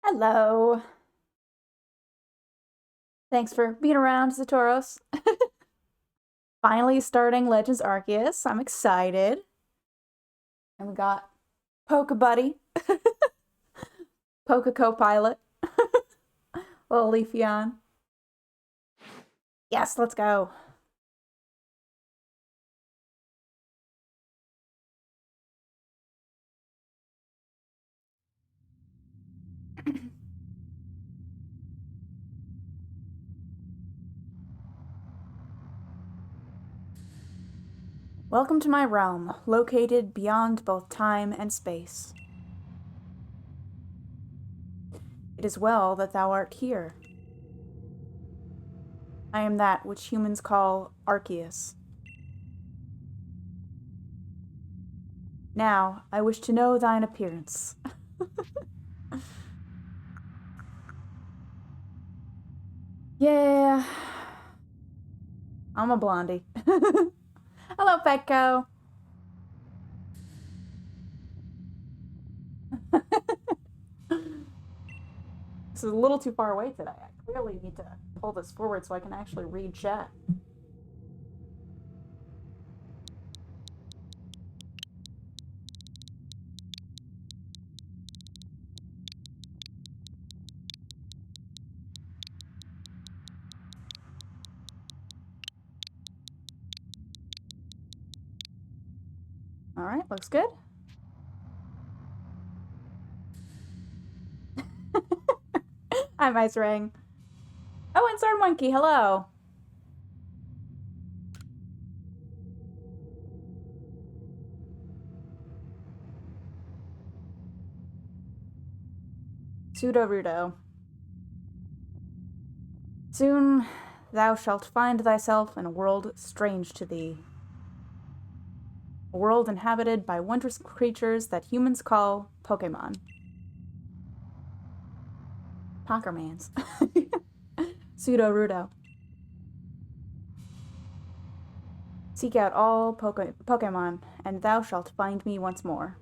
Hello. Thanks for being around, Zatoros. Finally starting Legends Arceus. I'm excited. And we got Poke Buddy, Poke Co-Pilot, little Leafeon. Yes, let's go. Welcome to my realm, located beyond both time and space. It is well that thou art here. I am that which humans call Arceus. Now, I wish to know thine appearance. Yeah. I'm a blondie. Hello, Petco. This is a little too far away today. I clearly need to pull this forward so I can actually read chat. All right, looks good. Hi, Mice Ring. Oh, and Sword Monkey, hello. Pseudo-Rudo. Soon thou shalt find thyself in a world strange to thee. A world inhabited by wondrous creatures that humans call Pokémon. Pockermans. Pseudo-Rudo. Seek out all Pokémon, and thou shalt find me once more.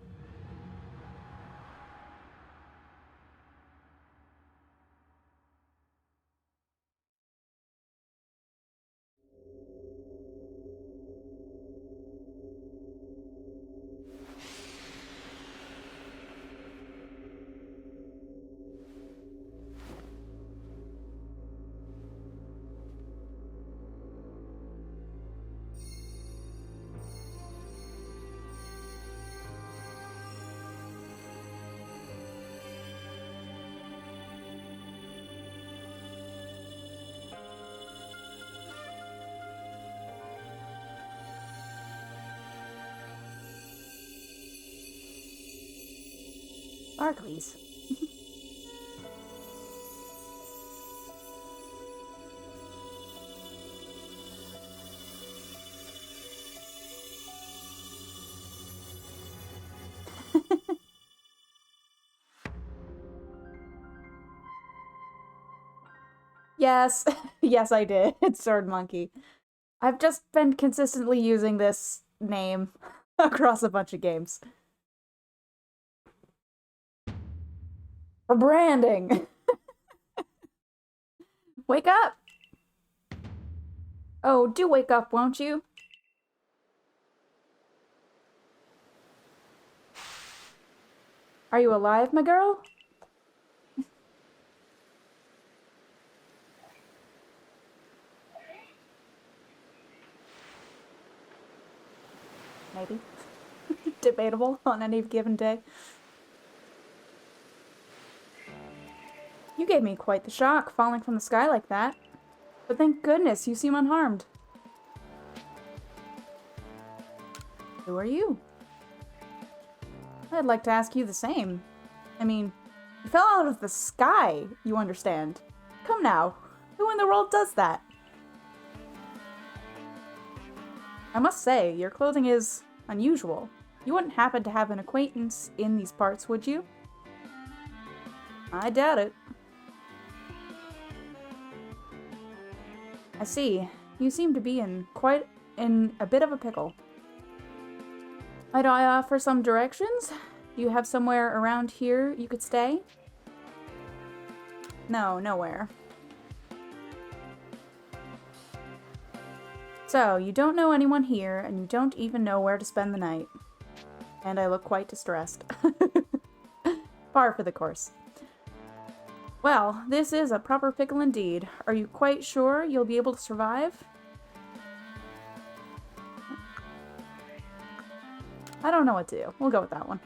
Sparklies. Yes, yes, I did. It's Sword Monkey. I've just been consistently using this name across a bunch of games. For branding. Wake up! Oh, do wake up, won't you? Are you alive, my girl? Maybe. Debatable on any given day. You gave me quite the shock, falling from the sky like that. But thank goodness you seem unharmed. Who are you? I'd like to ask you the same. I mean, you fell out of the sky, you understand. Come now, who in the world does that? I must say, your clothing is unusual. You wouldn't happen to have an acquaintance in these parts, would you? I doubt it. I see. You seem to be in a bit of a pickle. Might I offer some directions? Do you have somewhere around here you could stay? No, nowhere. So, you don't know anyone here, and you don't even know where to spend the night. And I look quite distressed. Par for the course. Well, this is a proper pickle indeed. Are you quite sure you'll be able to survive? I don't know what to do. We'll go with that one.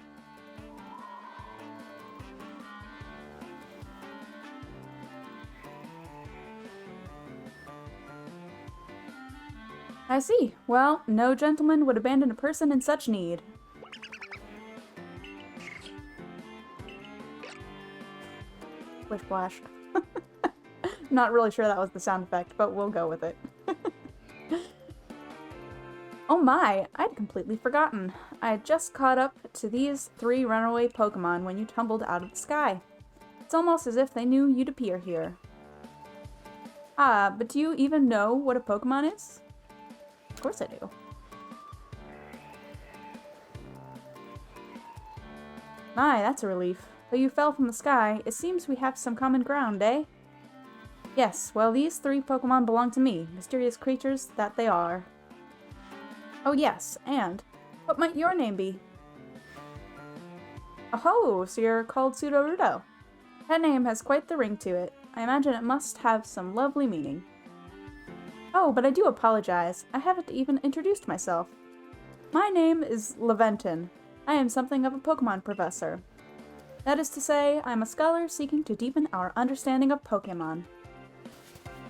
I see. Well, no gentleman would abandon a person in such need. Splish splash. Not really sure that was the sound effect, but we'll go with it. Oh my, I'd completely forgotten. I had just caught up to these 3 runaway Pokemon when you tumbled out of the sky. It's almost as if they knew you'd appear here. Ah, but do you even know what a Pokemon is? Of course I do. My, that's a relief. Though you fell from the sky, it seems we have some common ground, eh? Yes, well, these 3 Pokemon belong to me, mysterious creatures that they are. Oh yes, and what might your name be? Oh, so you're called Sudowoodo. That name has quite the ring to it. I imagine it must have some lovely meaning. Oh, but I do apologize. I haven't even introduced myself. My name is Leventon. I am something of a Pokemon professor. That is to say, I'm a scholar seeking to deepen our understanding of Pokemon.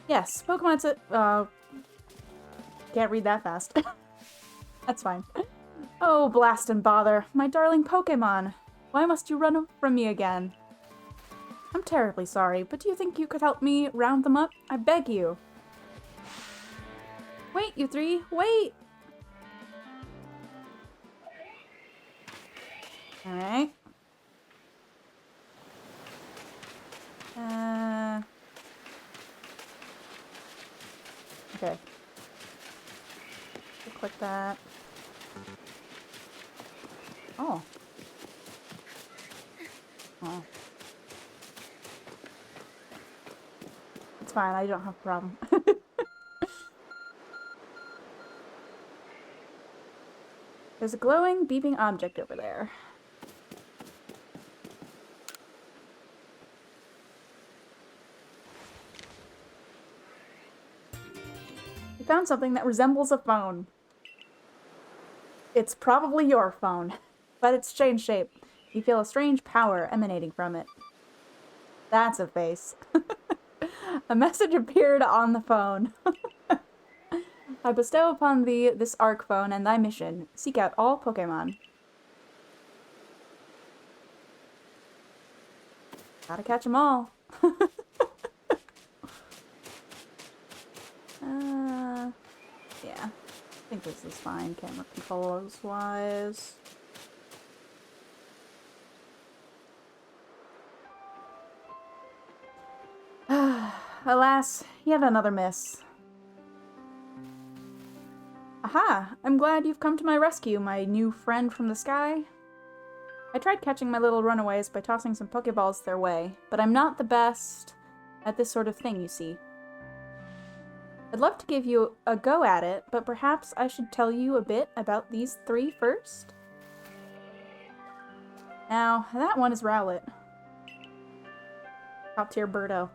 Yes, Pokemon's a... can't read that fast. That's fine. Oh, blast and bother. My darling Pokemon. Why must you run from me again? I'm terribly sorry, but do you think you could help me round them up? I beg you. Wait, you 3, wait! Alright. Okay. Click that. Oh. Oh. It's fine, I don't have a problem. There's a glowing, beeping object over there. We found something that resembles a phone. It's probably your phone, but it's changed shape. You feel a strange power emanating from it. That's a face. A message appeared on the phone. I bestow upon thee this Arc phone and thy mission. Seek out all Pokemon. Gotta catch them all. Yeah. I think this is fine, camera controls wise. Alas, yet another miss. Aha! I'm glad you've come to my rescue, my new friend from the sky. I tried catching my little runaways by tossing some Pokeballs their way, but I'm not the best at this sort of thing, you see. I'd love to give you a go at it, but perhaps I should tell you a bit about these 3 first? Now, that one is Rowlet. Top tier birdo.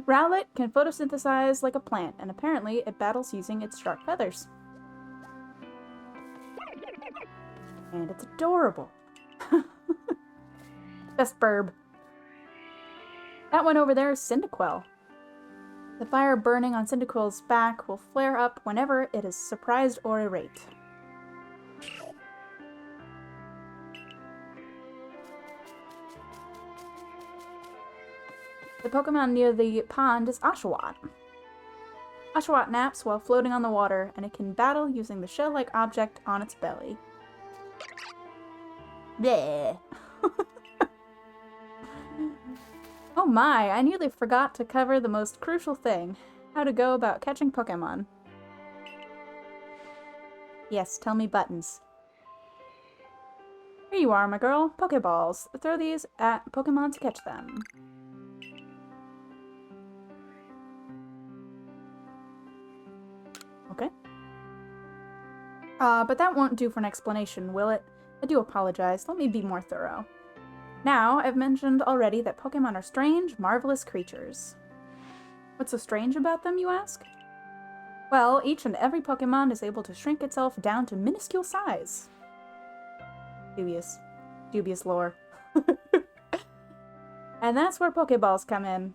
Rowlet can photosynthesize like a plant, and apparently it battles using its sharp feathers. And it's adorable. Best birb. That one over there is Cyndaquil. The fire burning on Cyndaquil's back will flare up whenever it is surprised or irate. The Pokemon near the pond is Oshawott. Oshawott naps while floating on the water, and it can battle using the shell-like object on its belly. Bleh. Oh my, I nearly forgot to cover the most crucial thing. How to go about catching Pokemon. Yes, tell me buttons. Here you are, my girl. Pokeballs. Throw these at Pokemon to catch them. But that won't do for an explanation, will it? I do apologize. Let me be more thorough. Now, I've mentioned already that Pokemon are strange, marvelous creatures. What's so strange about them, you ask? Well, each and every Pokemon is able to shrink itself down to minuscule size. Dubious. Dubious lore. And that's where Pokeballs come in.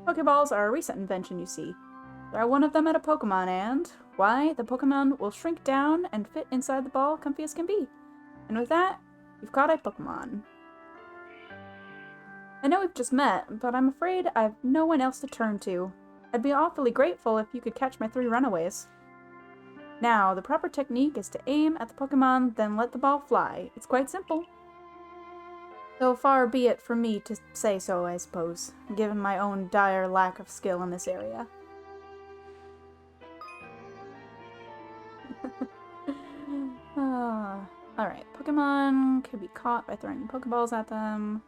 Pokeballs are a recent invention, you see. Throw one of them at a Pokemon and, why, the Pokemon will shrink down and fit inside the ball comfy as can be. And with that, you've caught a Pokemon. I know we've just met, but I'm afraid I've no one else to turn to. I'd be awfully grateful if you could catch my 3 runaways. Now, the proper technique is to aim at the Pokemon, then let the ball fly. It's quite simple. Though far be it from me to say so, I suppose, given my own dire lack of skill in this area. Alright, Pokemon can be caught by throwing Pokeballs at them.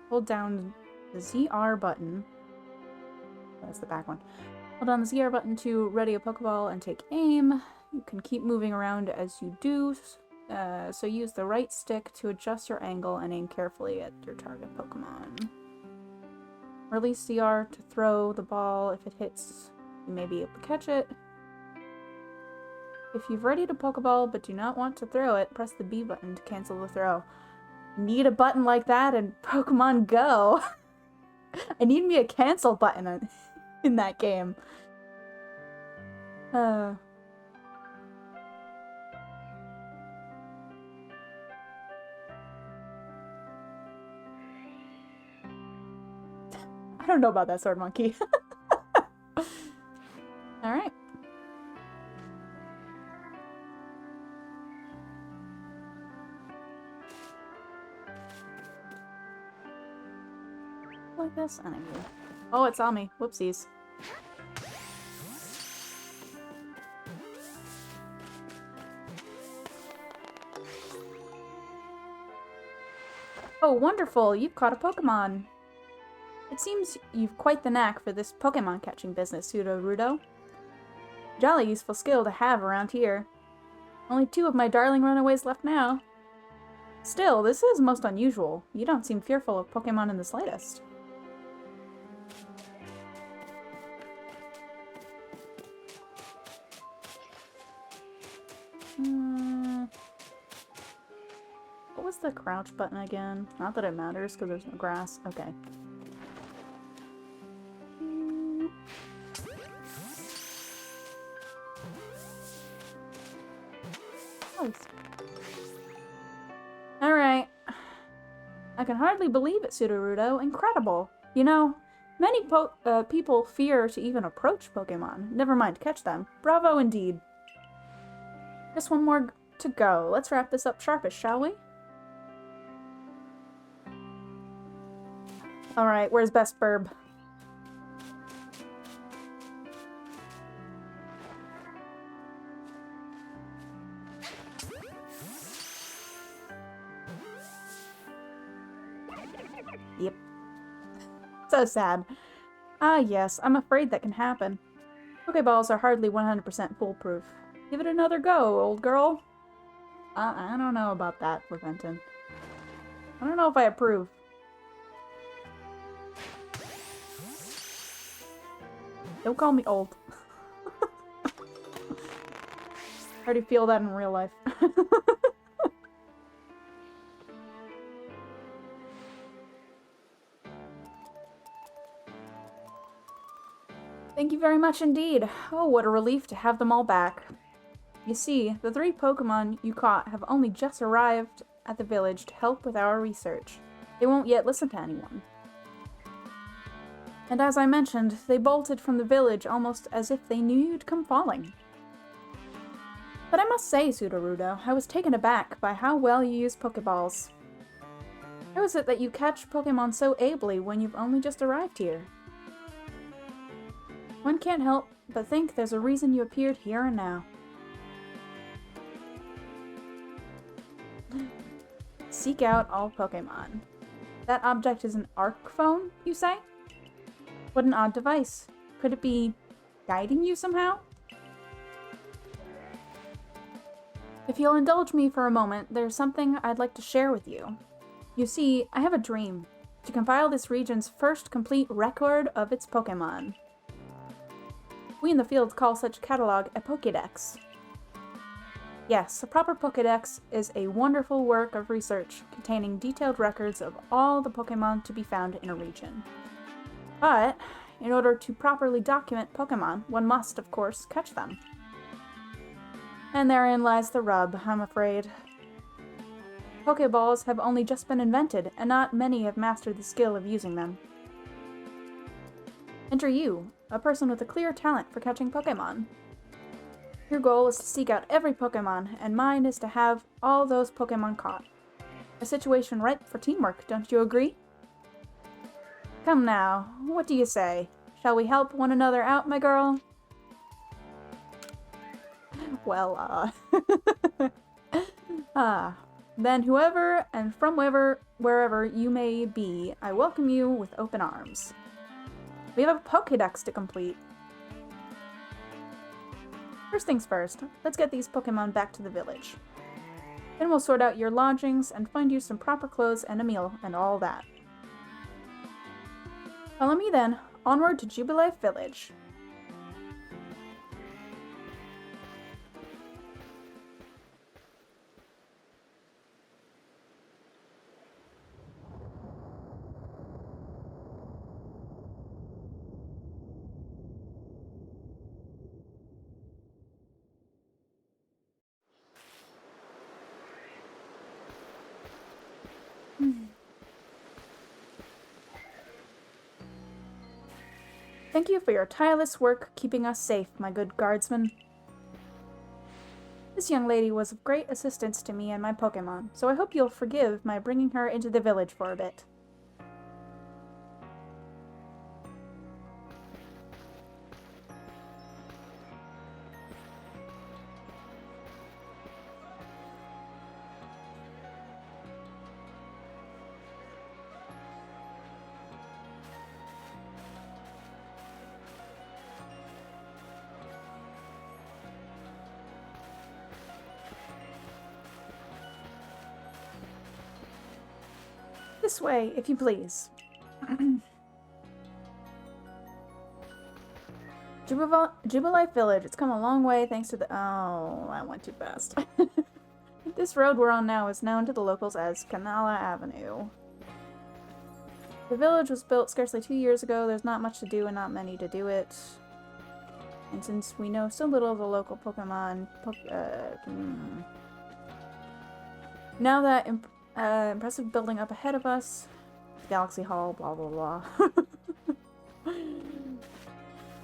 Hold down the ZR button. That's the back one. Hold down the ZR button to ready a Pokeball and take aim. You can keep moving around as you do, so use the right stick to adjust your angle and aim carefully at your target Pokemon. Release ZR to throw the ball. If it hits, you may be able to catch it. If you've readied a Pokeball but do not want to throw it, press the B button to cancel the throw. Need a button like that in Pokemon Go. I need me a cancel button in that game. I don't know about that, Sword Monkey. Alright. Like this, and I move. Oh, it saw me. Whoopsies. Oh, wonderful! You've caught a Pokemon! It seems you've quite the knack for this Pokemon catching business, Sudowoodo. Jolly useful skill to have around here. Only 2 of my darling runaways left now. Still, this is most unusual. You don't seem fearful of Pokemon in the slightest. What was the crouch button again? Not that it matters, because there's no grass. Okay. Alright. I can hardly believe it, Sudowoodo. Incredible. You know, many people fear to even approach Pokemon. Never mind catch them. Bravo indeed. Just one more to go. Let's wrap this up sharpish, shall we? Alright, where's Best Birb? Yep. So sad. Ah yes, I'm afraid that can happen. Pokeballs are hardly 100% foolproof. Give it another go, old girl. I don't know about that, Leventon. I don't know if I approve. Don't call me old. I already feel that in real life. Thank you very much indeed. Oh, what a relief to have them all back. You see, the 3 Pokemon you caught have only just arrived at the village to help with our research. They won't yet listen to anyone. And as I mentioned, they bolted from the village almost as if they knew you'd come falling. But I must say, Sudowoodo, I was taken aback by how well you use Pokeballs. How is it that you catch Pokemon so ably when you've only just arrived here? One can't help but think there's a reason you appeared here and now. Seek out all Pokemon. That object is an arc phone, you say? What an odd device. Could it be guiding you somehow? If you'll indulge me for a moment, there's something I'd like to share with you. You see, I have a dream. To compile this region's first complete record of its Pokémon. We in the field call such catalog a Pokédex. Yes, a proper Pokédex is a wonderful work of research containing detailed records of all the Pokémon to be found in a region. But, in order to properly document Pokémon, one must, of course, catch them. And therein lies the rub, I'm afraid. Pokeballs have only just been invented, and not many have mastered the skill of using them. Enter you, a person with a clear talent for catching Pokémon. Your goal is to seek out every Pokémon, and mine is to have all those Pokémon caught. A situation ripe for teamwork, don't you agree? Come now, what do you say? Shall we help one another out, my girl? Well, then whoever and from wherever you may be, I welcome you with open arms. We have a Pokédex to complete. First things first, let's get these Pokémon back to the village. Then we'll sort out your lodgings and find you some proper clothes and a meal and all that. Follow me then, onward to Jubilife Village. Thank you for your tireless work keeping us safe, my good guardsman. This young lady was of great assistance to me and my Pokémon, so I hope you'll forgive my bringing her into the village for a bit. This way, if you please. Jubilife Village. It's come a long way thanks to the... Oh, I went too fast. This road we're on now is known to the locals as Canala Avenue. The village was built scarcely 2 years ago. There's not much to do and not many to do it. And since we know so little of the local Pokemon... Now that... impressive building up ahead of us. Galaxy Hall, blah blah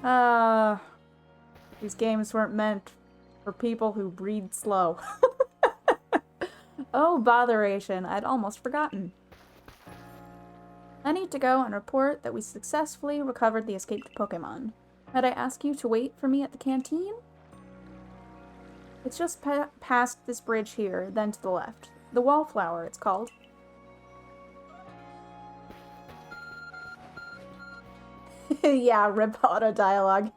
blah. These games weren't meant for people who breathe slow. Oh, botheration. I'd almost forgotten. I need to go and report that we successfully recovered the escaped Pokemon. Might I ask you to wait for me at the canteen? It's just past this bridge here, then to the left. The Wallflower, it's called. Yeah, rip auto dialogue.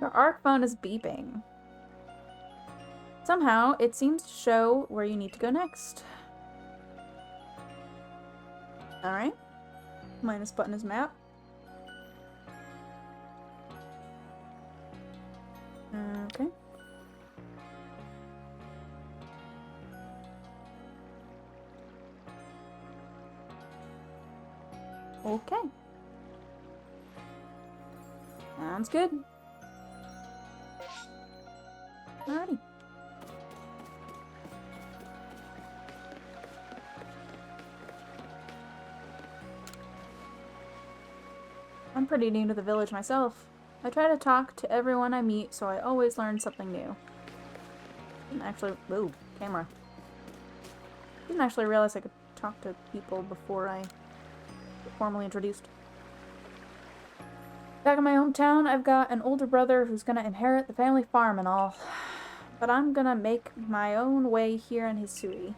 Your ARC phone is beeping. Somehow, it seems to show where you need to go next. Alright. Minus button is map. Okay. Okay. Sounds good. Alrighty. I'm pretty new to the village myself. I try to talk to everyone I meet, so I always learn something new. Didn't actually... Ooh, camera. Didn't actually realize I could talk to people before I... formally introduced. Back in my hometown, I've got an older brother who's gonna inherit the family farm and all. But I'm gonna make my own way here in Hisui.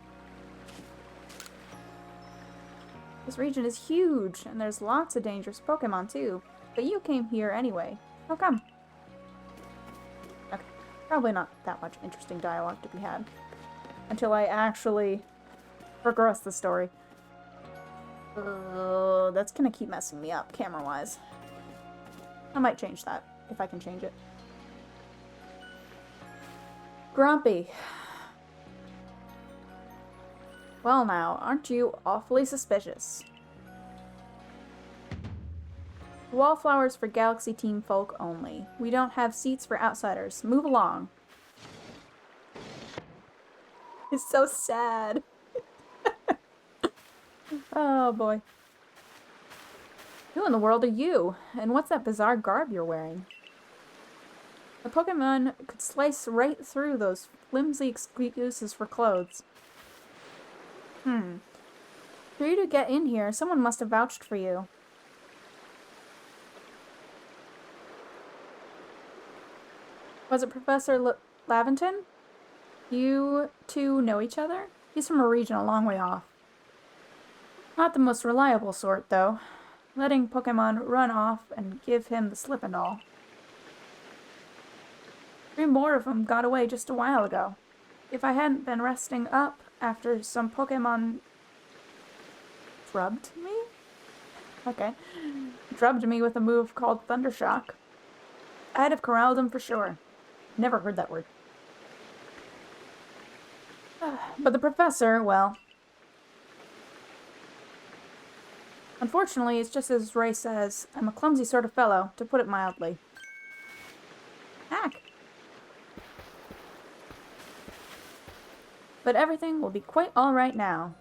This region is huge, and there's lots of dangerous Pokemon too. But you came here anyway. How come? Okay. Probably not that much interesting dialogue to be had until I actually progress the story. That's gonna keep messing me up camera-wise. I might change that, if I can change it. Grumpy. Well now, aren't you awfully suspicious? Wallflowers for Galaxy Team folk only. We don't have seats for outsiders. Move along. It's so sad. Oh boy. Who in the world are you? And what's that bizarre garb you're wearing? A Pokemon could slice right through those flimsy excuses for clothes. For you to get in here, someone must have vouched for you. Was it Professor Laventon? You two know each other? He's from a region a long way off. Not the most reliable sort, though. Letting Pokemon run off and give him the slip and all. 3 more of them got away just a while ago. If I hadn't been resting up after some Pokemon drubbed me? Okay. Drubbed me with a move called Thundershock, I'd have corralled them for sure. Never heard that word. But the professor, well... Unfortunately, it's just as Ray says. I'm a clumsy sort of fellow, to put it mildly. Heck. But everything will be quite alright now.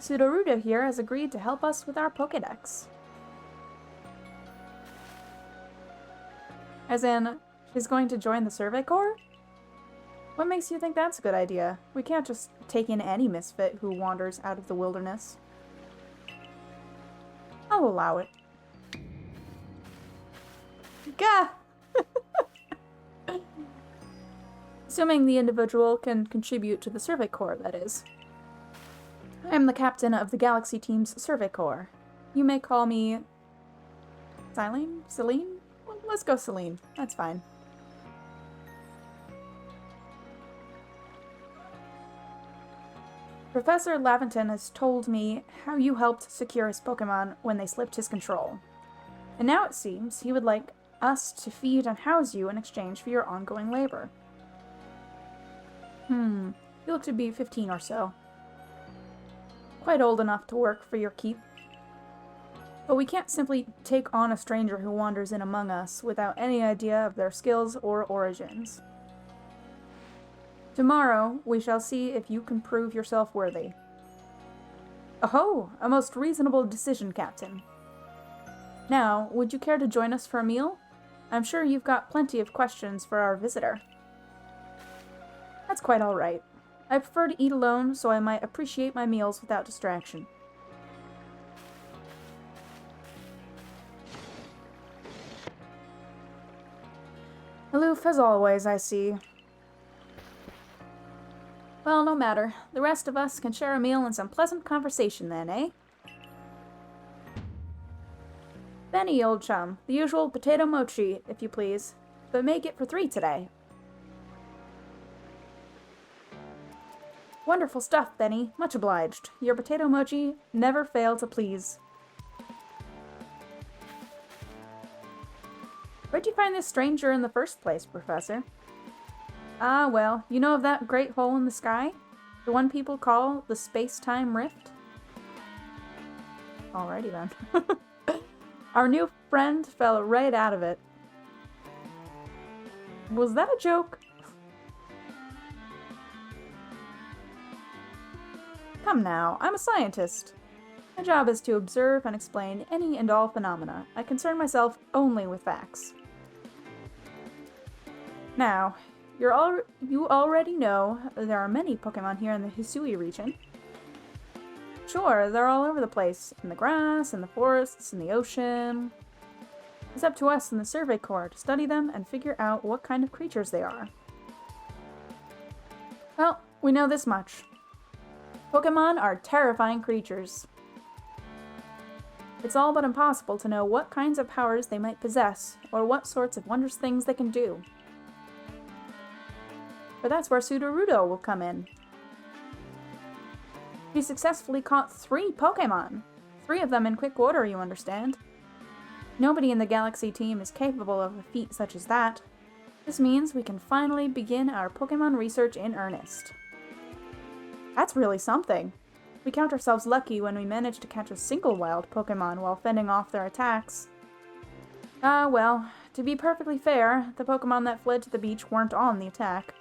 Sudowoodo here has agreed to help us with our Pokédex. As in, she's going to join the Survey Corps? What makes you think that's a good idea? We can't just take in any misfit who wanders out of the wilderness. I'll allow it. Gah! Assuming the individual can contribute to the Survey Corps, that is. I am the captain of the Galaxy Team's Survey Corps. You may call me... Celine? Celine? Well, let's go Celine. That's fine. Professor Laventon has told me how you helped secure his Pokemon when they slipped his control. And now it seems he would like us to feed and house you in exchange for your ongoing labor. You look to be 15 or so. Quite old enough to work for your keep. But we can't simply take on a stranger who wanders in among us without any idea of their skills or origins. Tomorrow, we shall see if you can prove yourself worthy. Oh, a most reasonable decision, Captain. Now, would you care to join us for a meal? I'm sure you've got plenty of questions for our visitor. That's quite all right. I prefer to eat alone, so I might appreciate my meals without distraction. Aloof as always, I see. Well, no matter. The rest of us can share a meal and some pleasant conversation then, eh? Benny, old chum. The usual potato mochi, if you please. But make it for 3 today. Wonderful stuff, Benny. Much obliged. Your potato mochi never fail to please. Where'd you find this stranger in the first place, Professor? Ah, well, you know of that great hole in the sky? The one people call the space-time rift? Alrighty then. Our new friend fell right out of it. Was that a joke? Come now, I'm a scientist. My job is to observe and explain any and all phenomena. I concern myself only with facts. Now, you already know there are many Pokemon here in the Hisui region. Sure, they're all over the place. In the grass, in the forests, in the ocean. It's up to us in the Survey Corps to study them and figure out what kind of creatures they are. Well, we know this much. Pokemon are terrifying creatures. It's all but impossible to know what kinds of powers they might possess, or what sorts of wondrous things they can do. But that's where Sudowoodo will come in. She successfully caught 3 Pokémon. 3 of them in quick order, you understand. Nobody in the Galaxy team is capable of a feat such as that. This means we can finally begin our Pokémon research in earnest. That's really something. We count ourselves lucky when we manage to catch a single wild Pokémon while fending off their attacks. Well, to be perfectly fair, the Pokémon that fled to the beach weren't on the attack.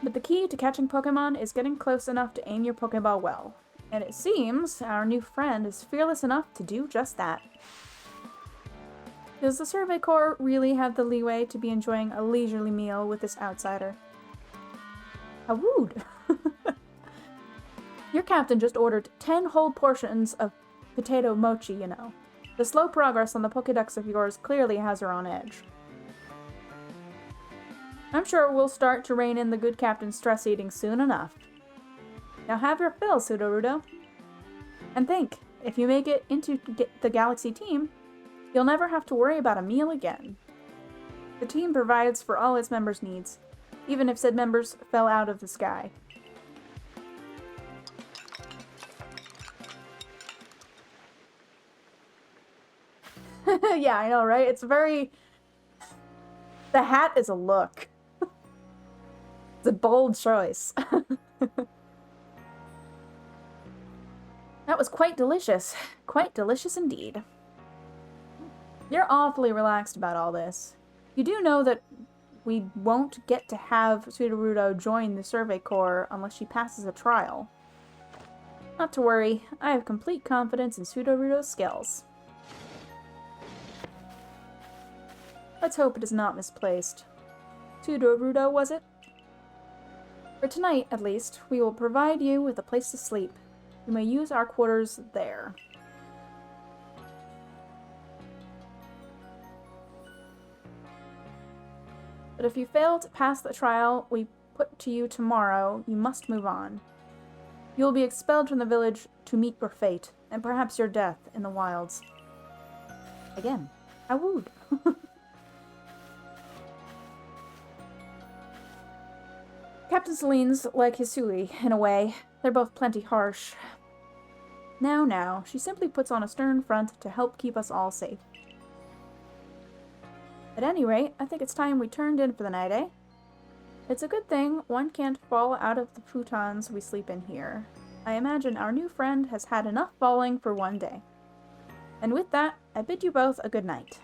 But the key to catching Pokémon is getting close enough to aim your Pokéball well. And it seems our new friend is fearless enough to do just that. Does the Survey Corps really have the leeway to be enjoying a leisurely meal with this outsider? How rude! Your captain just ordered 10 whole portions of potato mochi, you know. The slow progress on the Pokédex of yours clearly has her on edge. I'm sure we'll start to rein in the good captain's stress eating soon enough. Now have your fill, Sudowoodo. And think, if you make it into the Galaxy team, you'll never have to worry about a meal again. The team provides for all its members' needs, even if said members fell out of the sky. Yeah, I know, right? It's very... The hat is a look. It's a bold choice. That was quite delicious. Quite delicious indeed. You're awfully relaxed about all this. You do know that we won't get to have Sudowoodo join the Survey Corps unless she passes a trial. Not to worry, I have complete confidence in Sudowoodo's skills. Let's hope it is not misplaced. Sudowoodo, was it? For tonight, at least, we will provide you with a place to sleep. You may use our quarters there. But if you fail to pass the trial we put to you tomorrow, you must move on. You will be expelled from the village to meet your fate, and perhaps your death in the wilds. Again, how rude. Captain Celine's like Hisui, in a way. They're both plenty harsh. Now, she simply puts on a stern front to help keep us all safe. At any rate, I think it's time we turned in for the night, eh? It's a good thing one can't fall out of the futons we sleep in here. I imagine our new friend has had enough falling for one day. And with that, I bid you both a good night.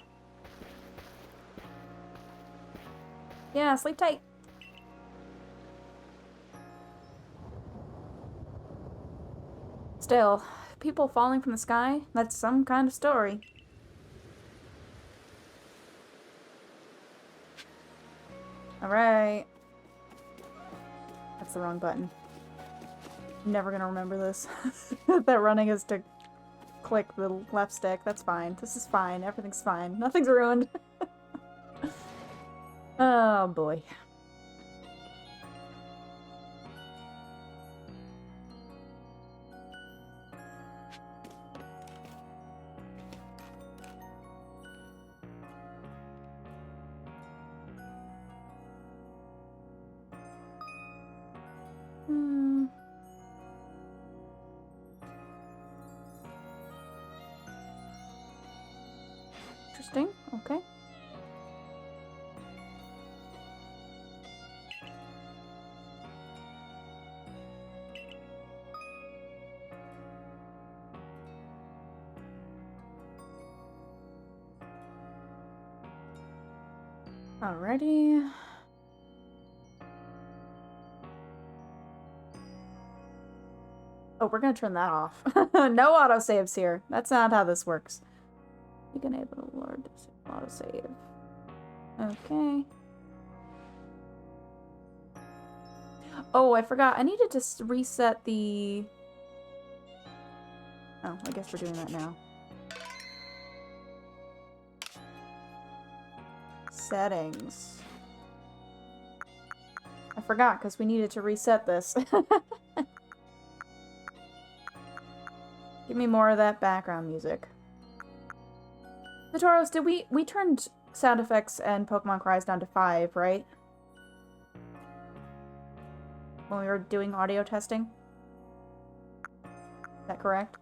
Yeah, sleep tight. Still, people falling from the sky, that's some kind of story. Alright. That's the wrong button. I'm never gonna remember this. That running is to click the left stick. That's fine. This is fine. Everything's fine. Nothing's ruined. Oh boy. Interesting. Okay. Alrighty. Oh, we're gonna turn that off. No autosaves here. That's not how this works. You can enable Lord autosave. Okay. Oh, I forgot. I needed to reset the... Oh, I guess we're doing that now. Settings. I forgot because we needed to reset this. Give me more of that background music. Satoros, did we turned sound effects and Pokemon cries down to 5, right? when we were doing audio testing. Is that correct?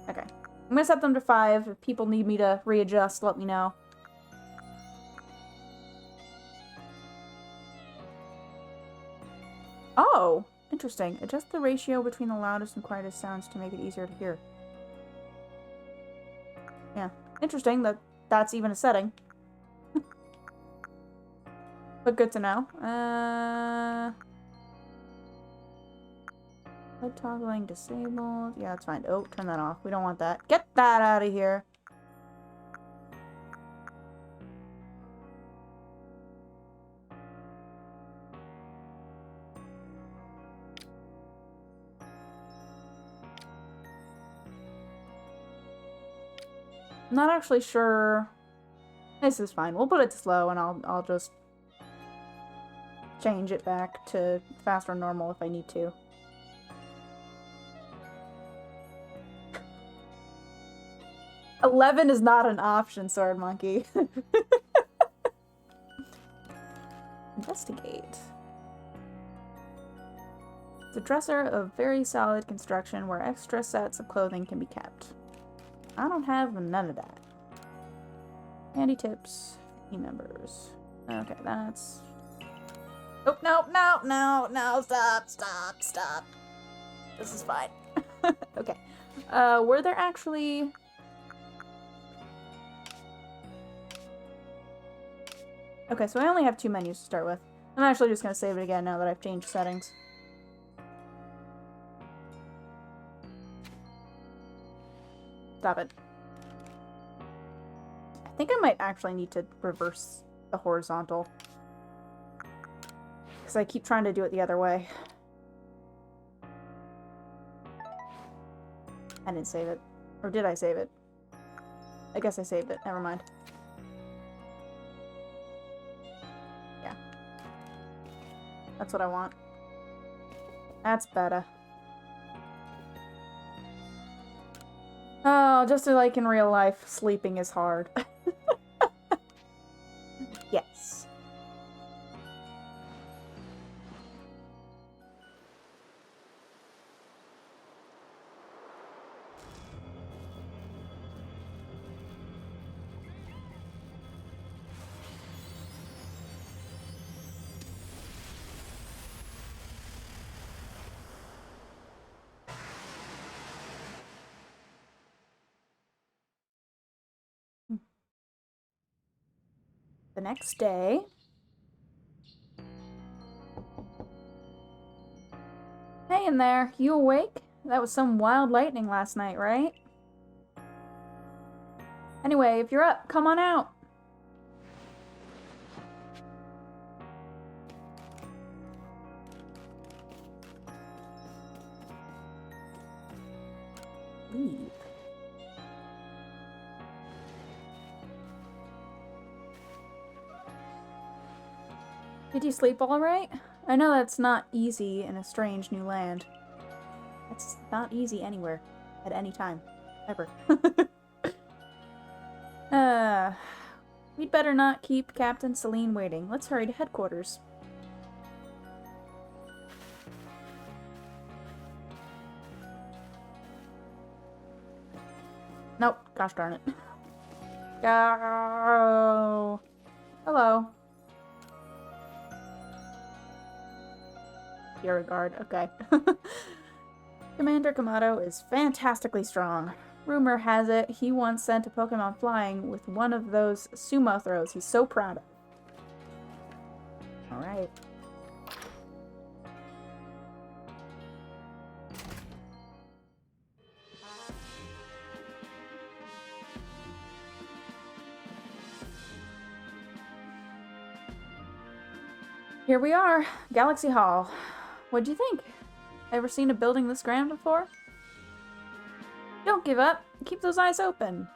Okay. I'm gonna set them to 5. If people need me to readjust, let me know. Oh! Interesting. Adjust the ratio between the loudest and quietest sounds to make it easier to hear. Yeah. Interesting that that's even a setting. But good to know. HUD toggling disabled. Yeah, that's fine. Oh, turn that off. We don't want that. Get that out of here. I'm not actually sure. This is fine. We'll put it to slow and I'll just change it back to fast or normal if I need to. $11 is not an option, Sword Monkey. Investigate. It's a dresser of very solid construction where extra sets of clothing can be kept. I don't have none of that. Handy tips. Team members. Okay, that's... Oh, no, no, no, no, stop, stop, stop. This is fine. Okay. Were there actually... Okay, so I only have 2 menus to start with. I'm actually just gonna save it again now that I've changed settings. Stop it. I think I might actually need to reverse the horizontal. Because I keep trying to do it the other way. I didn't save it. Or did I save it? I guess I saved it. Never mind. Yeah. That's what I want. That's better. Oh, just like in real life, sleeping is hard. Yes. The next day. Hey in there, you awake? That was some wild lightning last night, right? Anyway, if you're up, come on out. Leave. Did you sleep all right? I know that's not easy in a strange new land. It's not easy anywhere, at any time, ever. We'd better not keep Captain Celine waiting. Let's hurry to headquarters. Nope, gosh darn it. Go. Hello. Regard. Okay. Commander Kamado is fantastically strong. Rumor has it he once sent a Pokemon flying with one of those sumo throws he's so proud of. Alright. Here we are, Galaxy Hall. What'd you think? Ever seen a building this grand before? Don't give up. Keep those eyes open.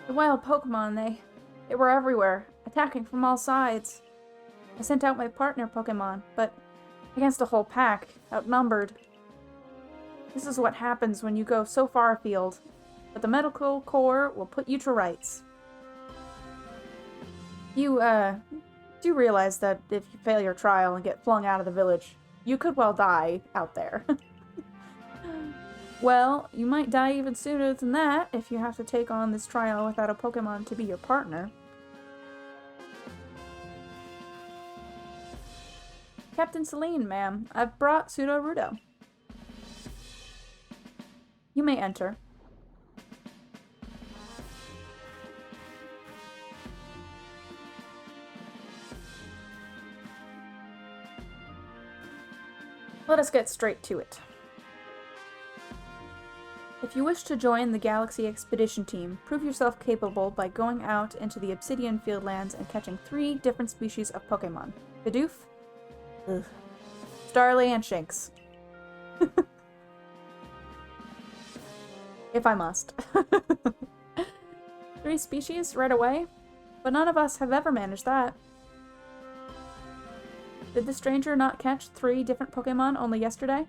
The wild Pokemon, they were everywhere, attacking from all sides. I sent out my partner Pokemon, but against a whole pack, outnumbered. This is what happens when you go so far afield, but the medical corps will put you to rights. You, Do realize that if you fail your trial and get flung out of the village, you could well die out there. Well, you might die even sooner than that if you have to take on this trial without a Pokemon to be your partner. Captain Celine, ma'am. I've brought Sudowoodo. You may enter. Let us get straight to it. If you wish to join the Galaxy Expedition Team, prove yourself capable by going out into the Obsidian Fieldlands and catching 3 different species of Pokemon. Bidoof, Starly, and Shinx. If I must. 3 species right away? But none of us have ever managed that. Did the stranger not catch 3 different Pokemon only yesterday?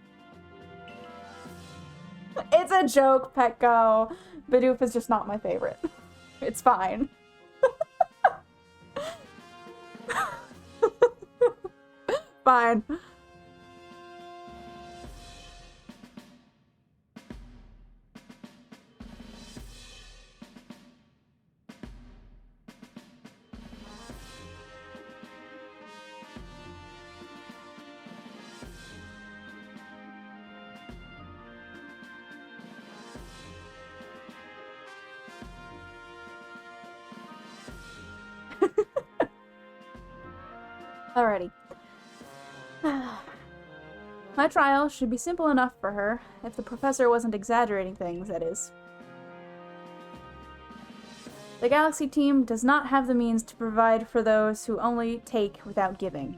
It's a joke, Petco. Bidoof is just not my favorite. It's fine. Fine. Alrighty. My trial should be simple enough for her, if the professor wasn't exaggerating things, that is. The Galaxy team does not have the means to provide for those who only take without giving.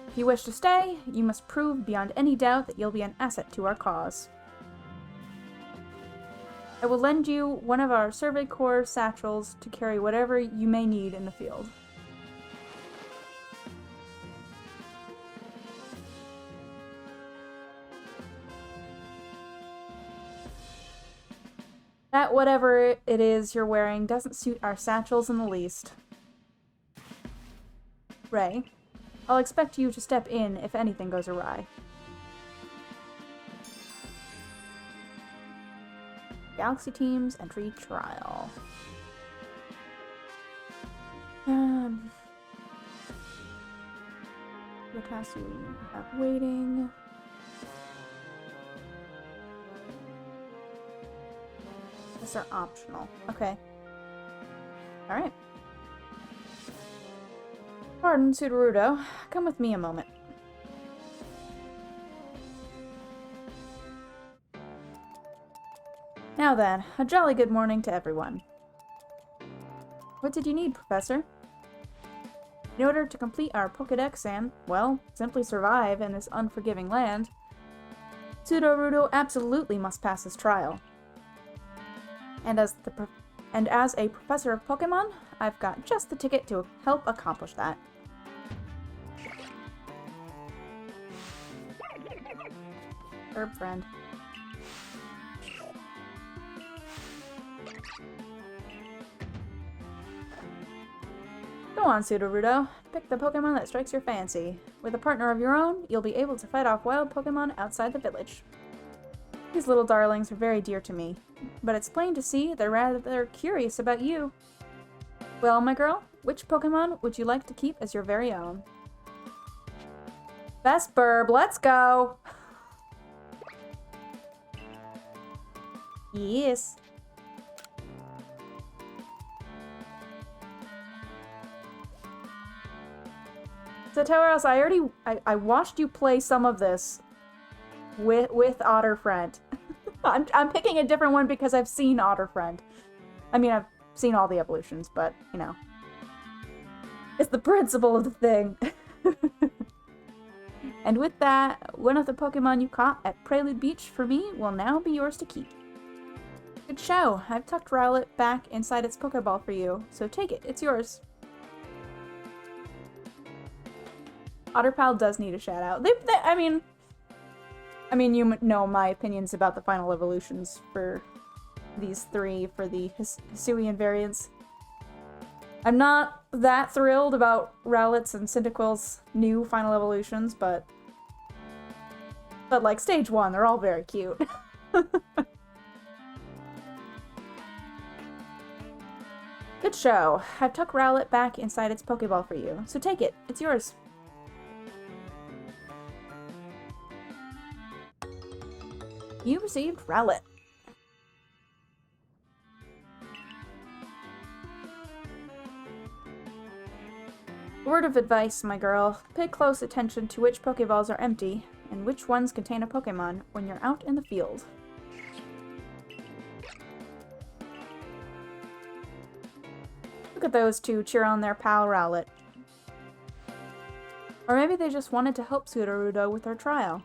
If you wish to stay, you must prove beyond any doubt that you'll be an asset to our cause. I will lend you one of our Survey Corps satchels to carry whatever you may need in the field. That whatever it is you're wearing doesn't suit our satchels in the least. Ray, I'll expect you to step in if anything goes awry. Galaxy Team's entry trial. What tasks you have waiting? These are optional. Okay. Alright. Pardon, Sudowoodo. Come with me a moment. Now then, a jolly good morning to everyone. What did you need, Professor? In order to complete our Pokédex and, well, simply survive in this unforgiving land, Sudowoodo absolutely must pass his trial. And as a professor of Pokemon, I've got just the ticket to help accomplish that. Herb friend. Go on, Sudowoodo. Pick the Pokemon that strikes your fancy. With a partner of your own, you'll be able to fight off wild Pokemon outside the village. These little darlings are very dear to me, but it's plain to see they're rather curious about you. Well, my girl, which Pokemon would you like to keep as your very own? Best Birb, let's go! Yes. So Tauros, I watched you play some of this with Otterfriend. I'm picking a different one because I've seen Otterfriend. I mean, I've seen all the evolutions, but, you know. It's the principle of the thing. And with that, one of the Pokemon you caught at Prelude Beach for me will now be yours to keep. Good show. I've tucked Rowlet back inside its Pokeball for you, so take it. It's yours. Otterpal does need a shout out. I mean, you know my opinions about the final evolutions for these 3 for the Hisuian variants. I'm not that thrilled about Rowlet's and Cyndaquil's new final evolutions, but like stage 1, they're all very cute. Good show. I've tucked Rowlet back inside its Pokeball for you, so take it. It's yours. You received Rowlet. Word of advice, my girl. Pay close attention to which Pokeballs are empty and which ones contain a Pokemon when you're out in the field. Look at those two cheer on their pal Rowlet. Or maybe they just wanted to help Sudowoodo with her trial.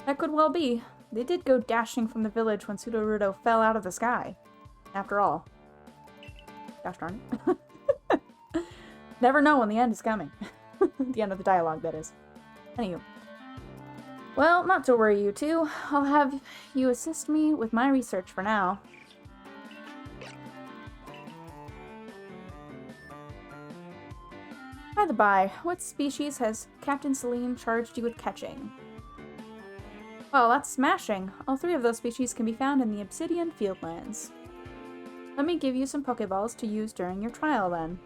That could well be. They did go dashing from the village when Sudowoodo fell out of the sky. After all. Gosh darn it. Never know when the end is coming. The end of the dialogue, that is. Anywho. Well, not to worry, you two. I'll have you assist me with my research for now. By the by, what species has Captain Celine charged you with catching? Well, that's smashing. All 3 of those species can be found in the Obsidian Fieldlands. Let me give you some Pokeballs to use during your trial, then.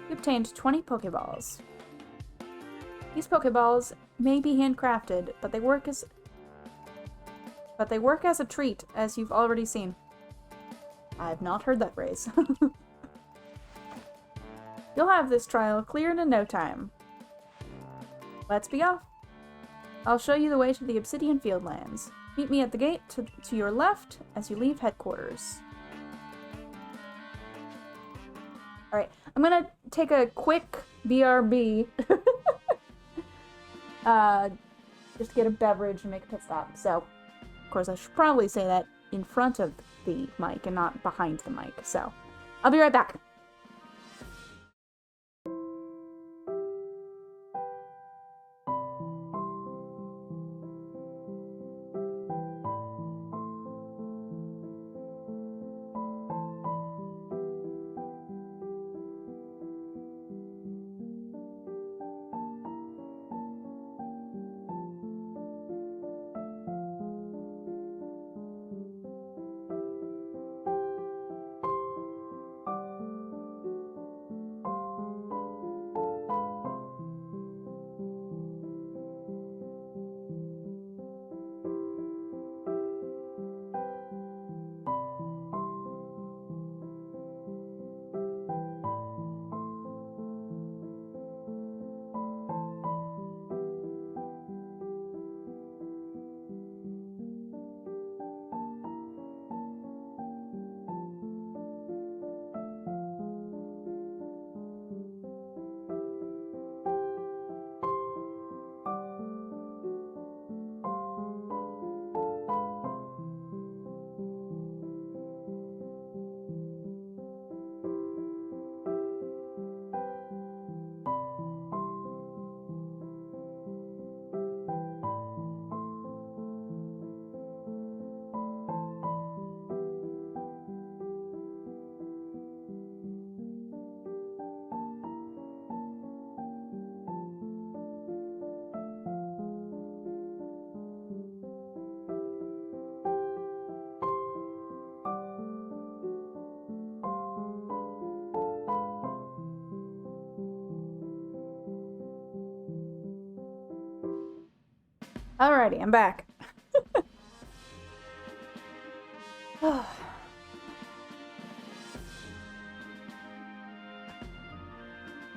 You obtained 20 Pokeballs. These Pokeballs may be handcrafted, but they work as a treat, as you've already seen. I've not heard that phrase. You'll have this trial cleared in no time. Let's be off. I'll show you the way to the Obsidian Fieldlands. Meet me at the gate to your left as you leave headquarters. Alright, I'm gonna take a quick BRB. Just to get a beverage and make a pit stop. So, of course, I should probably say that in front of the mic and not behind the mic. So, I'll be right back. Alrighty, I'm back.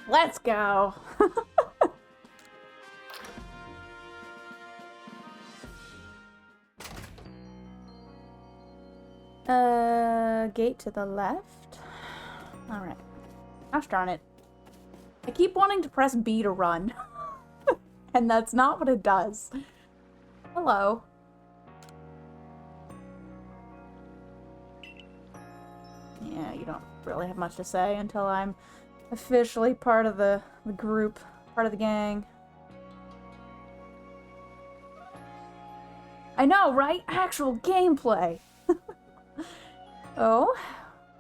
Let's go. Gate to the left. Alright. Gosh darn it. I keep wanting to press B to run. And that's not what it does. Hello. Yeah, you don't really have much to say until I'm officially part of the group, part of the gang. I know, right? Actual gameplay! Oh?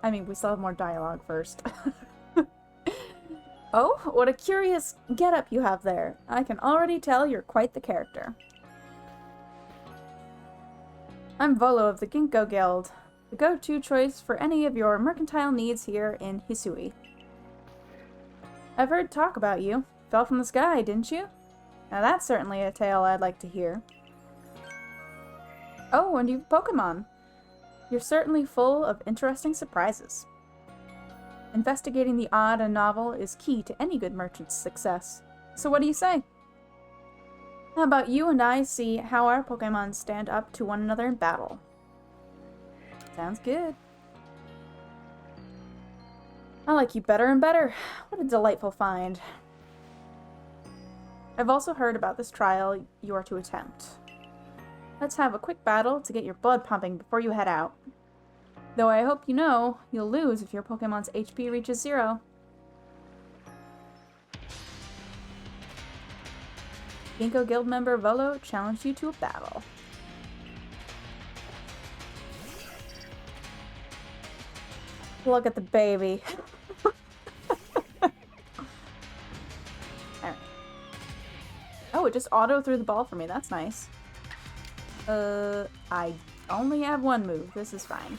I mean, we still have more dialogue first. Oh, what a curious getup you have there. I can already tell you're quite the character. I'm Volo of the Ginkgo Guild, the go-to choice for any of your mercantile needs here in Hisui. I've heard talk about you. Fell from the sky, didn't you? Now that's certainly a tale I'd like to hear. Oh, and you've Pokemon. You're certainly full of interesting surprises. Investigating the odd and novel is key to any good merchant's success. So what do you say? How about you and I see how our Pokemon stand up to one another in battle? Sounds good. I like you better and better. What a delightful find. I've also heard about this trial you are to attempt. Let's have a quick battle to get your blood pumping before you head out. Though I hope you know, you'll lose if your Pokemon's HP reaches 0. Ginkgo Guild member Volo challenged you to a battle. Look at the baby. Alright. Oh, it just auto threw the ball for me. That's nice. I only have one move. This is fine.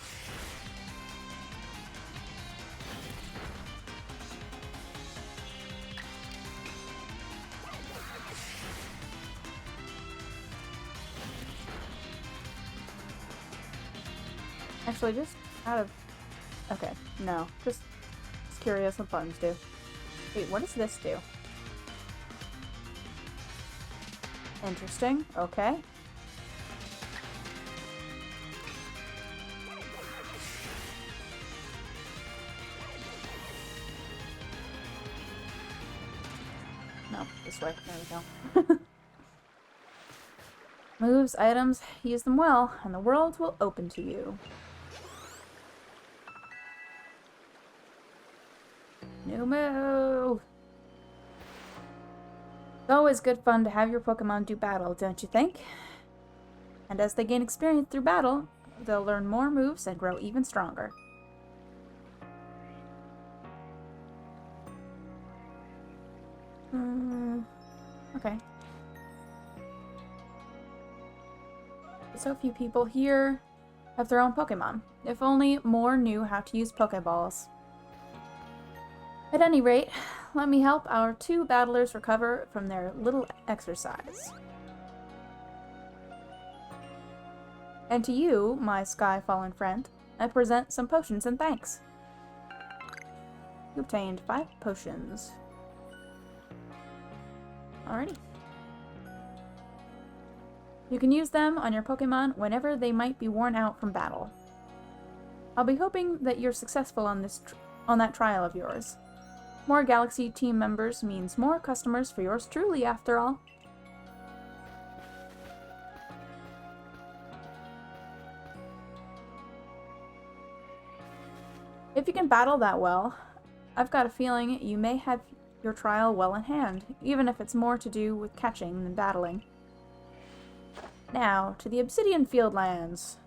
Actually, just out of... Okay, no. Just curious what buttons do. Wait, what does this do? Interesting. Okay. No, this way. There we go. Moves, items, use them well, and the world will open to you. No move! It's always good fun to have your Pokemon do battle, don't you think? And as they gain experience through battle, they'll learn more moves and grow even stronger. Okay. So few people here have their own Pokemon. If only more knew how to use Pokeballs. At any rate, let me help our 2 battlers recover from their little exercise. And to you, my sky-fallen friend, I present some potions and thanks. You obtained 5 potions. Alrighty. You can use them on your Pokemon whenever they might be worn out from battle. I'll be hoping that you're successful on that trial of yours. More Galaxy team members means more customers for yours truly, after all. If you can battle that well, I've got a feeling you may have your trial well in hand, even if it's more to do with catching than battling. Now, to the Obsidian Fieldlands.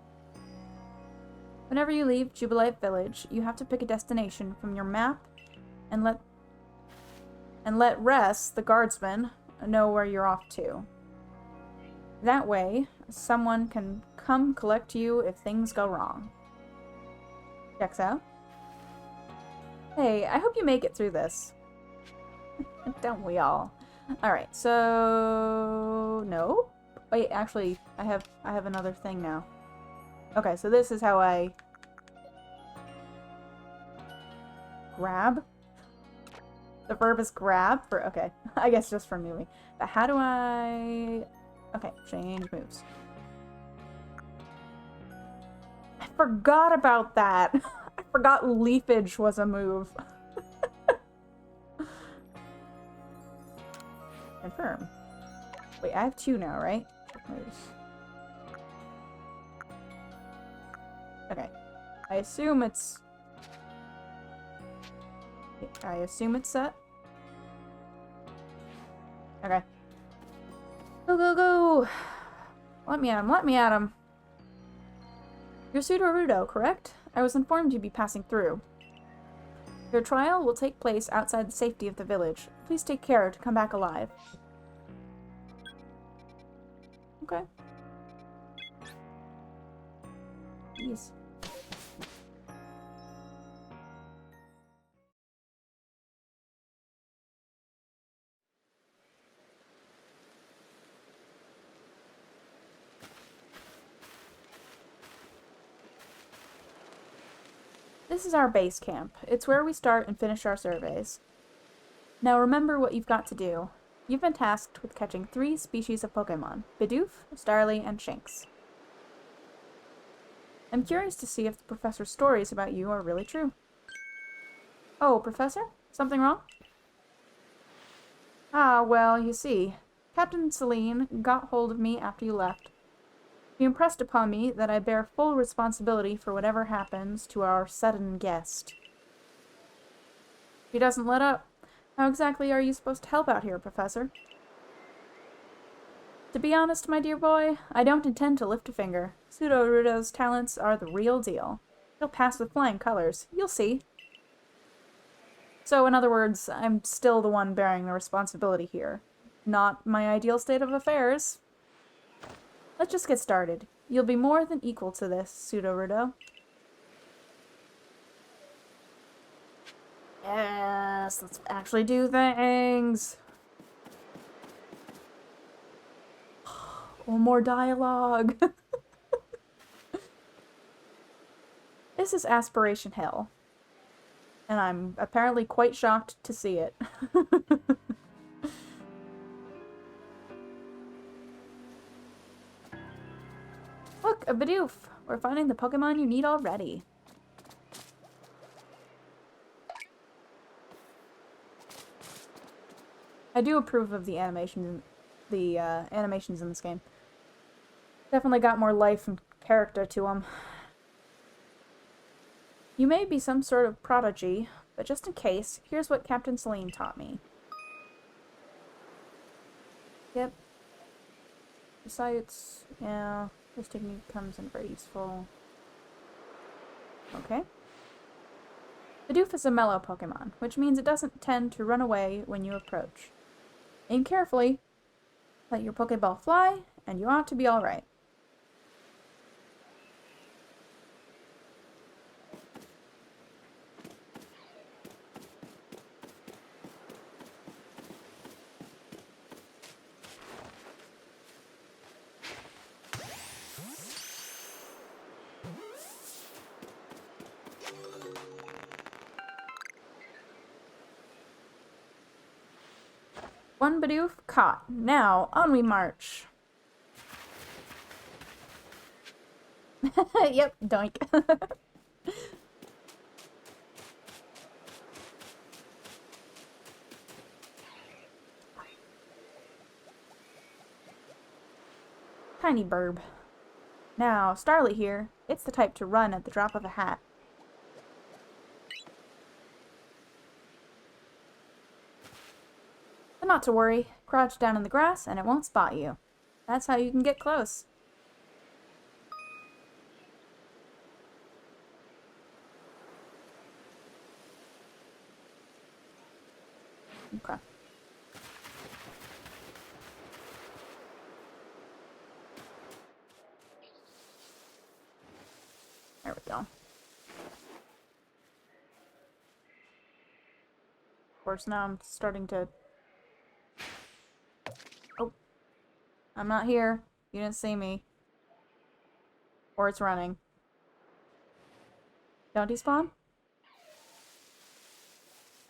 Whenever you leave Jubilife Village, you have to pick a destination from your map and let Ress, the guardsman, know where you're off to. That way, someone can come collect you if things go wrong. Checks out. Hey, I hope you make it through this. Don't we all? Alright, so... No? Wait, actually, I have another thing now. Okay, so this is how I... Grab? The verb is grab for... Okay, I guess just for moving. But how do I... Okay, change moves. I forgot about that! I forgot leafage was a move. Confirm. Wait, I have 2 now, right? Moves. Okay. I assume it's set. Okay. Go, go, go! Let me at him, let me at him! You're Sudowoodo, correct? I was informed you'd be passing through. Your trial will take place outside the safety of the village. Please take care to come back alive. Okay. Jeez. This is our base camp. It's where we start and finish our surveys. Now remember what you've got to do. You've been tasked with catching 3 species of Pokémon: Bidoof, Starly, and Shinx. I'm curious to see if the professor's stories about you are really true. Oh, Professor? Something wrong? Ah, well, you see, Captain Celine got hold of me after you left. He impressed upon me that I bear full responsibility for whatever happens to our sudden guest. If he doesn't let up, how exactly are you supposed to help out here, Professor? To be honest, my dear boy, I don't intend to lift a finger. Sudowoodo's talents are the real deal. He'll pass with flying colors. You'll see. So, in other words, I'm still the one bearing the responsibility here. Not my ideal state of affairs. Let's just get started. You'll be more than equal to this, Sudowoodo. Yes, let's actually do things. Oh, more dialogue. This is Aspiration Hill. And I'm apparently quite shocked to see it. Look, a Bidoof! We're finding the Pokemon you need already. I do approve of the animations in this game. Definitely got more life and character to them. You may be some sort of prodigy, but just in case, here's what Captain Celine taught me. Yep. Besides, yeah, this technique comes in very useful. Okay. Bidoof is a mellow Pokemon, which means it doesn't tend to run away when you approach. Aim carefully, let your Pokeball fly, and you ought to be alright. One Bidoof caught. Now, on we march. Yep, doink. Tiny birb. Now, Starly here. It's the type to run at the drop of a hat. But not to worry. Crouch down in the grass and it won't spot you. That's how you can get close. Okay. There we go. Of course, now I'm starting to... Oh. I'm not here. You didn't see me. Or it's running. Don't despawn?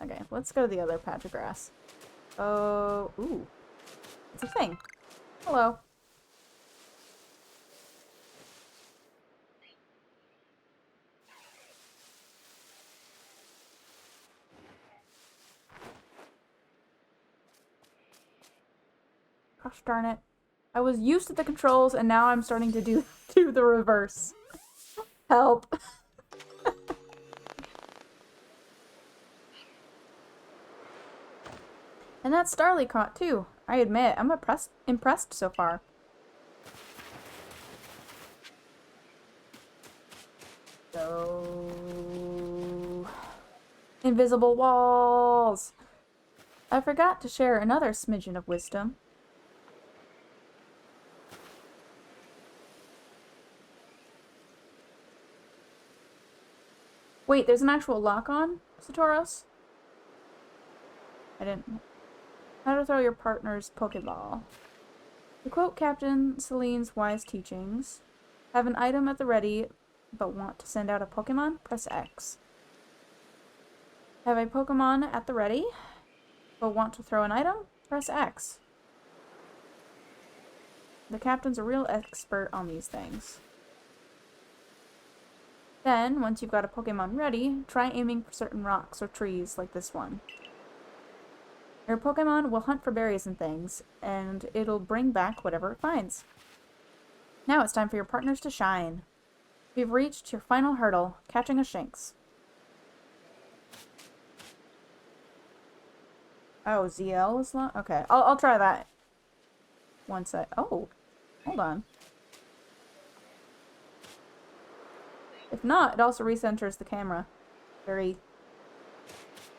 Okay, let's go to the other patch of grass. Oh, ooh. It's a thing. Hello. Gosh darn it. I was used to the controls and now I'm starting to do the reverse. Help. And that's Starly caught too. I admit, I'm impressed so far. Oh. Invisible walls! I forgot to share another smidgen of wisdom. Wait, there's an actual lock on, Satoros? I didn't. How to throw your partner's Pokeball. To quote Captain Celine's wise teachings, have an item at the ready, but want to send out a Pokemon? Press X. Have a Pokemon at the ready, but want to throw an item? Press X. The captain's a real expert on these things. Then, once you've got a Pokemon ready, try aiming for certain rocks or trees like this one. Your Pokemon will hunt for berries and things, and it'll bring back whatever it finds. Now it's time for your partners to shine. You've reached your final hurdle, catching a Shinx. Oh, ZL is not? Okay, I'll try that. Once I... Oh, hold on. If not, it also recenters the camera. Very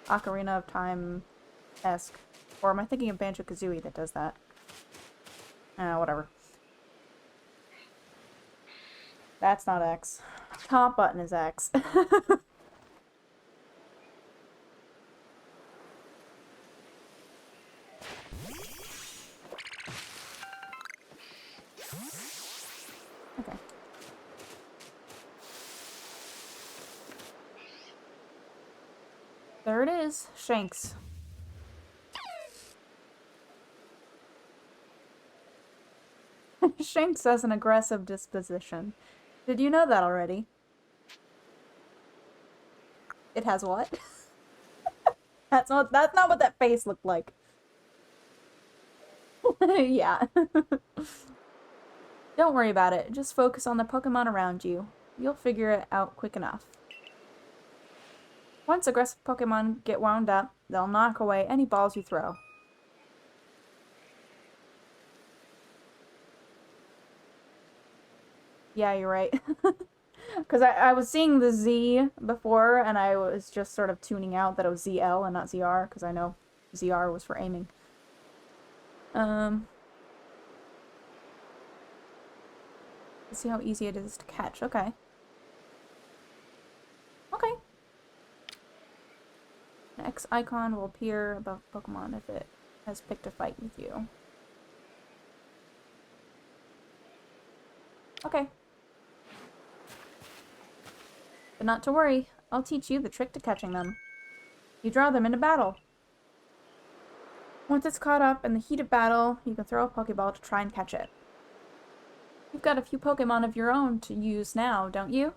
Ocarina of Time-esque. Or am I thinking of Banjo-Kazooie that does that? Whatever. That's not X. Top button is X. Okay. There it is. Shanks. Shanks has an aggressive disposition. Did you know that already? It has what? That's not what that face looked like. Yeah. Don't worry about it. Just focus on the Pokemon around you. You'll figure it out quick enough. Once aggressive Pokemon get wound up, they'll knock away any balls you throw. Yeah, you're right. Because I was seeing the Z before, and I was just sort of tuning out that it was ZL and not ZR, because I know ZR was for aiming. Let's see how easy it is to catch. Okay. Okay. An X icon will appear above Pokemon if it has picked a fight with you. Okay. But not to worry, I'll teach you the trick to catching them. You draw them into battle. Once it's caught up in the heat of battle, you can throw a Pokeball to try and catch it. You've got a few Pokemon of your own to use now, don't you?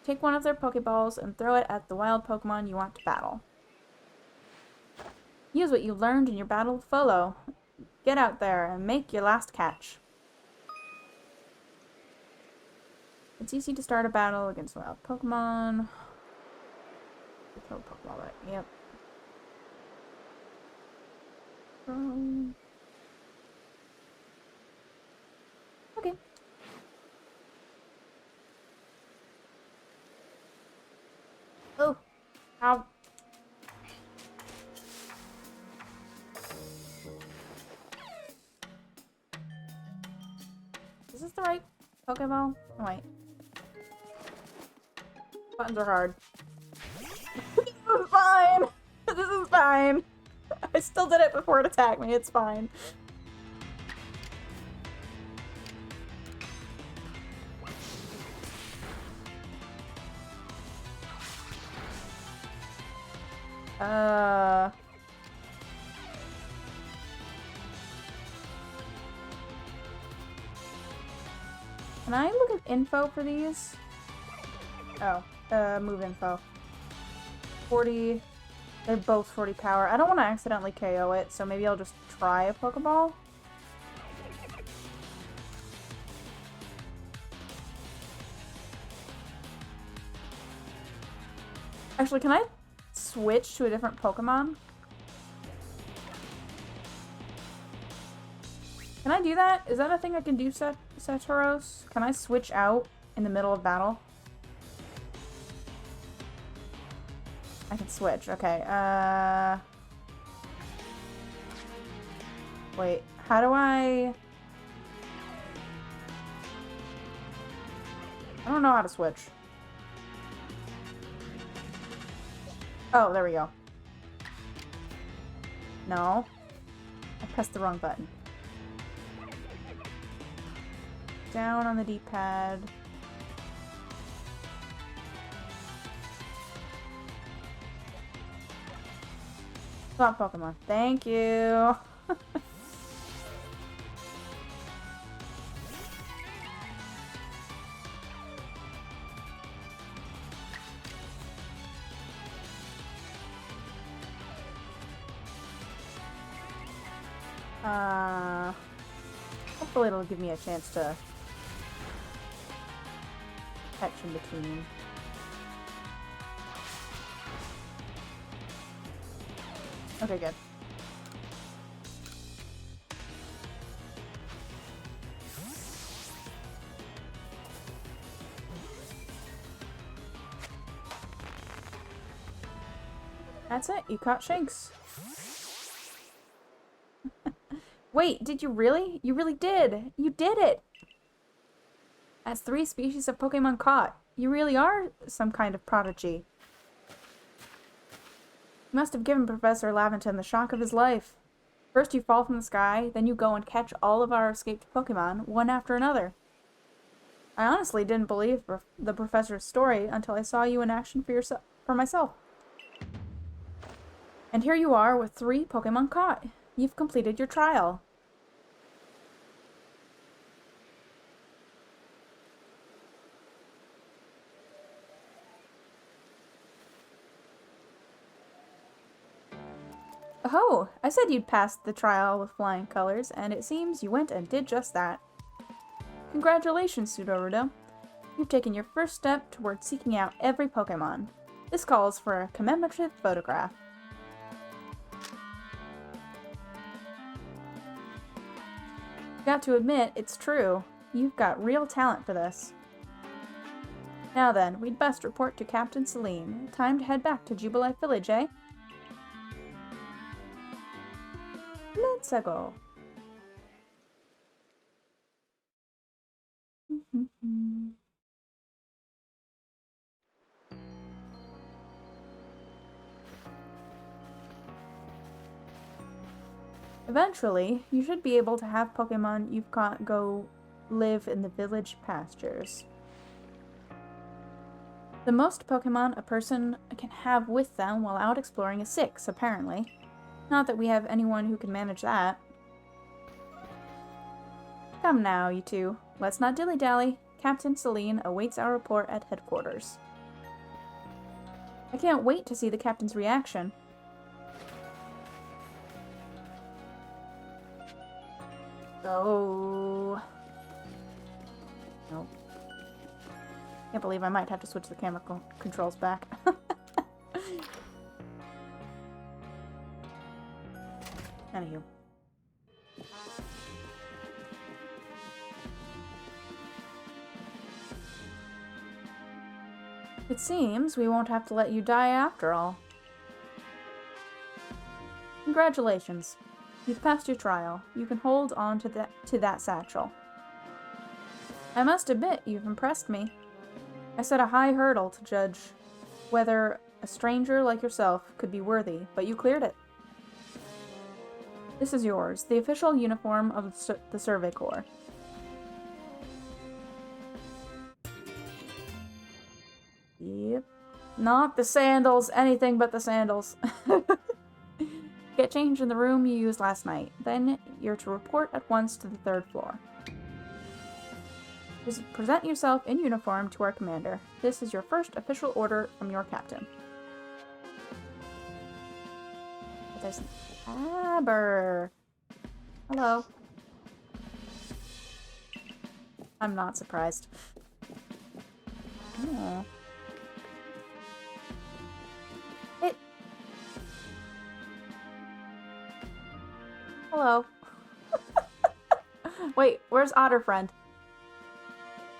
Take one of their Pokeballs and throw it at the wild Pokemon you want to battle. Use what you learned in your battle with Folo. Get out there and make your last catch. It's easy to start a battle against wild Pokemon. Throw a Pokeball right. Yep. Okay. Oh. Ow. Is this the right Pokeball? Oh, wait. Buttons are hard. This is fine! This is fine! I still did it before it attacked me, it's fine. Can I look at info for these? Oh, move info. 40. They're both 40 power. I don't want to accidentally KO it, so maybe I'll just try a Pokeball. Actually, can I switch to a different Pokemon? Can I do that? Is that a thing I can do, Saturos? Can I switch out in the middle of battle? I can switch. Okay. Wait. How do I don't know how to switch. Oh, there we go. No. I pressed the wrong button. Down on the D-pad. Swap Pokemon. Thank you. Hopefully it'll give me a chance to catch in between. Okay, good. That's it, you caught Shanks. Wait, did you really? You really did! You did it! That's 3 species of Pokemon caught. You really are some kind of prodigy. You must have given Professor Laventon the shock of his life. First you fall from the sky, then you go and catch all of our escaped Pokemon, one after another. I honestly didn't believe the professor's story until I saw you in action for myself. And here you are with 3 Pokemon caught. You've completed your trial. Oh, I said you'd passed the trial with flying colors, and it seems you went and did just that. Congratulations, Sudowoodo. You've taken your first step toward seeking out every Pokemon. This calls for a commemorative photograph. Got to admit, it's true. You've got real talent for this. Now then, we'd best report to Captain Celine. Time to head back to Jubilife Village, eh? Let's go. Eventually, you should be able to have Pokemon you've caught go live in the village pastures. The most Pokemon a person can have with them while out exploring is 6, apparently. Not that we have anyone who can manage that. Come now, you two. Let's not dilly-dally. Captain Celine awaits our report at headquarters. I can't wait to see the captain's reaction. Oh. Nope. Can't believe I might have to switch the camera controls back. Anywho. It seems we won't have to let you die after all. Congratulations. You've passed your trial. You can hold on to that satchel. I must admit, you've impressed me. I set a high hurdle to judge whether a stranger like yourself could be worthy, but you cleared it. This is yours, the official uniform of the Survey Corps. Yep. Not the sandals, anything but the sandals. Get changed in the room you used last night. Then you're to report at once to the 3rd floor. Just present yourself in uniform to our commander. This is your first official order from your captain. There's an Aber. Hello. I'm not surprised. Oh. Hello. Wait, where's Otter Friend?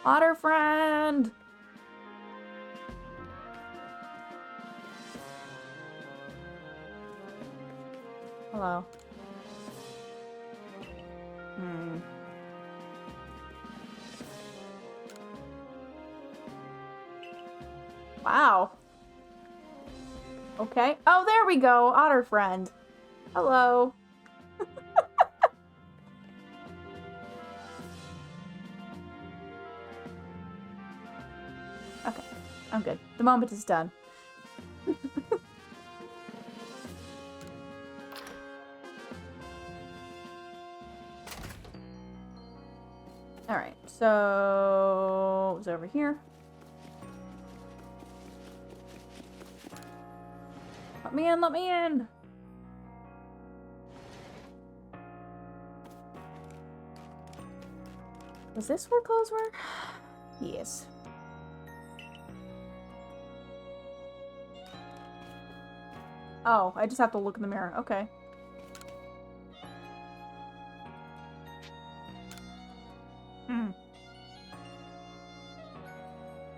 Otter friend! Hello. Wow. Okay. Oh, there we go. Otter friend. Hello. Okay. I'm good. The moment is done. Alright, so it was over here. Let me in, let me in! Was this where clothes were? Yes. Oh, I just have to look in the mirror. Okay.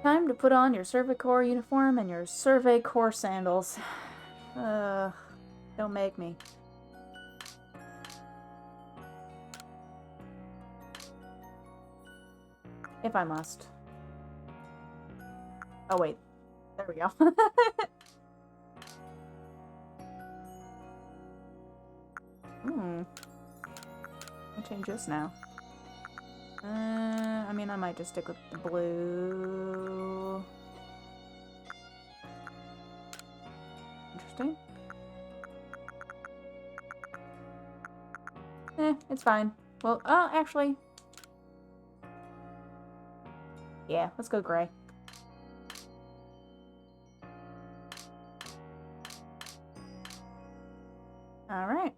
Time to put on your Survey Corps uniform and your Survey Corps sandals. Don't make me. If I must. Oh wait. There we go. I'll change this now. I mean, I might just stick with the blue. Interesting. It's fine. Well, actually. Yeah, let's go gray. Alright.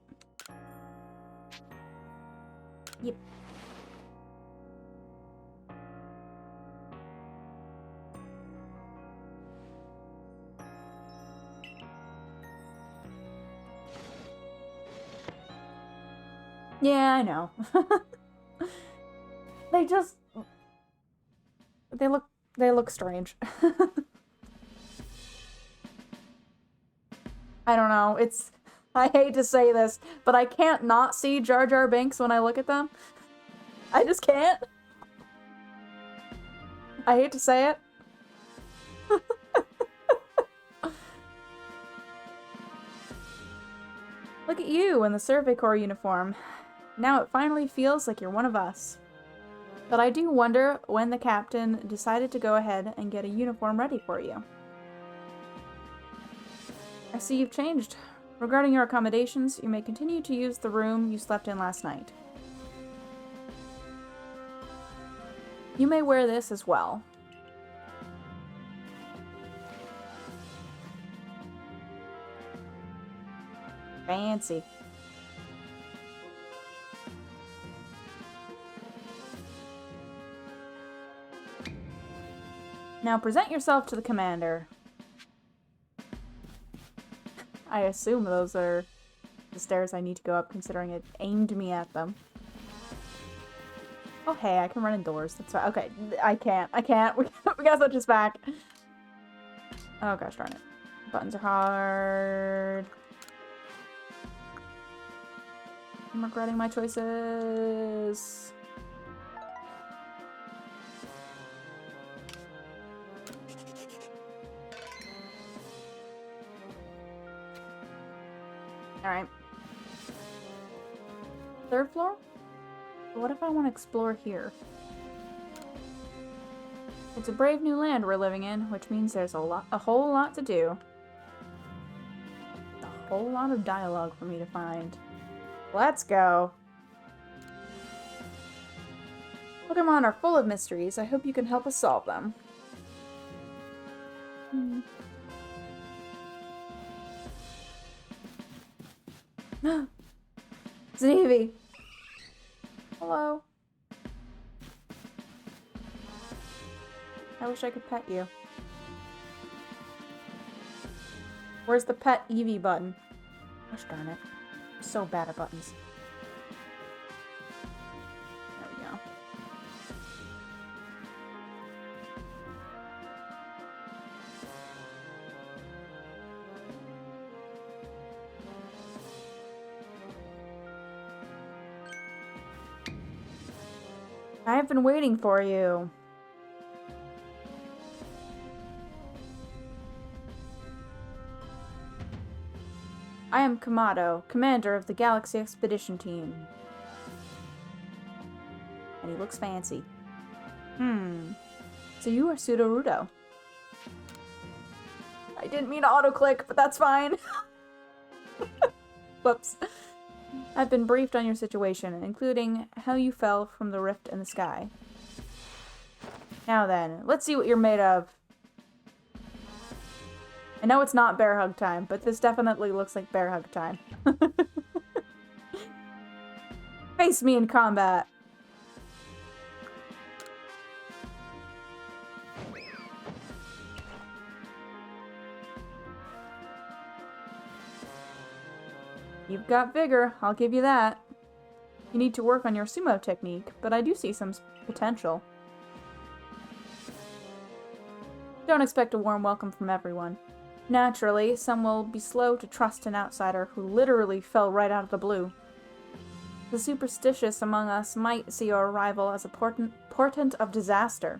Yep. Yeah, I know. They look strange. I don't know. I hate to say this, but I can't not see Jar Jar Binks when I look at them. I just can't. I hate to say it. Look at you in the Survey Corps uniform. Now it finally feels like you're one of us. But I do wonder when the captain decided to go ahead and get a uniform ready for you. I see you've changed. Regarding your accommodations, you may continue to use the room you slept in last night. You may wear this as well. Fancy. Now present yourself to the commander. I assume those are the stairs I need to go up, considering it aimed me at them. Oh hey, I can run indoors. That's fine. Okay, I can't. We gotta switch this back. Oh gosh darn it. Buttons are hard. I'm regretting my choices. Alright. Third floor? What if I want to explore here? It's a brave new land we're living in, which means there's a whole lot to do. A whole lot of dialogue for me to find. Let's go! Pokemon are full of mysteries. I hope you can help us solve them. Znevy! Hello. I wish I could pet you. Where's the pet Eevee button? Gosh darn it. I'm so bad at buttons. There we go. I have been waiting for you. I am Kamado, commander of the Galaxy Expedition Team. And he looks fancy. So you are Sudowoodo. I didn't mean to auto-click, but that's fine. Whoops. I've been briefed on your situation, including how you fell from the rift in the sky. Now then, let's see what you're made of. I know it's not bear hug time, but this definitely looks like bear hug time. Face me in combat. You've got vigor, I'll give you that. You need to work on your sumo technique, but I do see some potential. Don't expect a warm welcome from everyone. Naturally, some will be slow to trust an outsider who literally fell right out of the blue. The superstitious among us might see your arrival as a portent of disaster.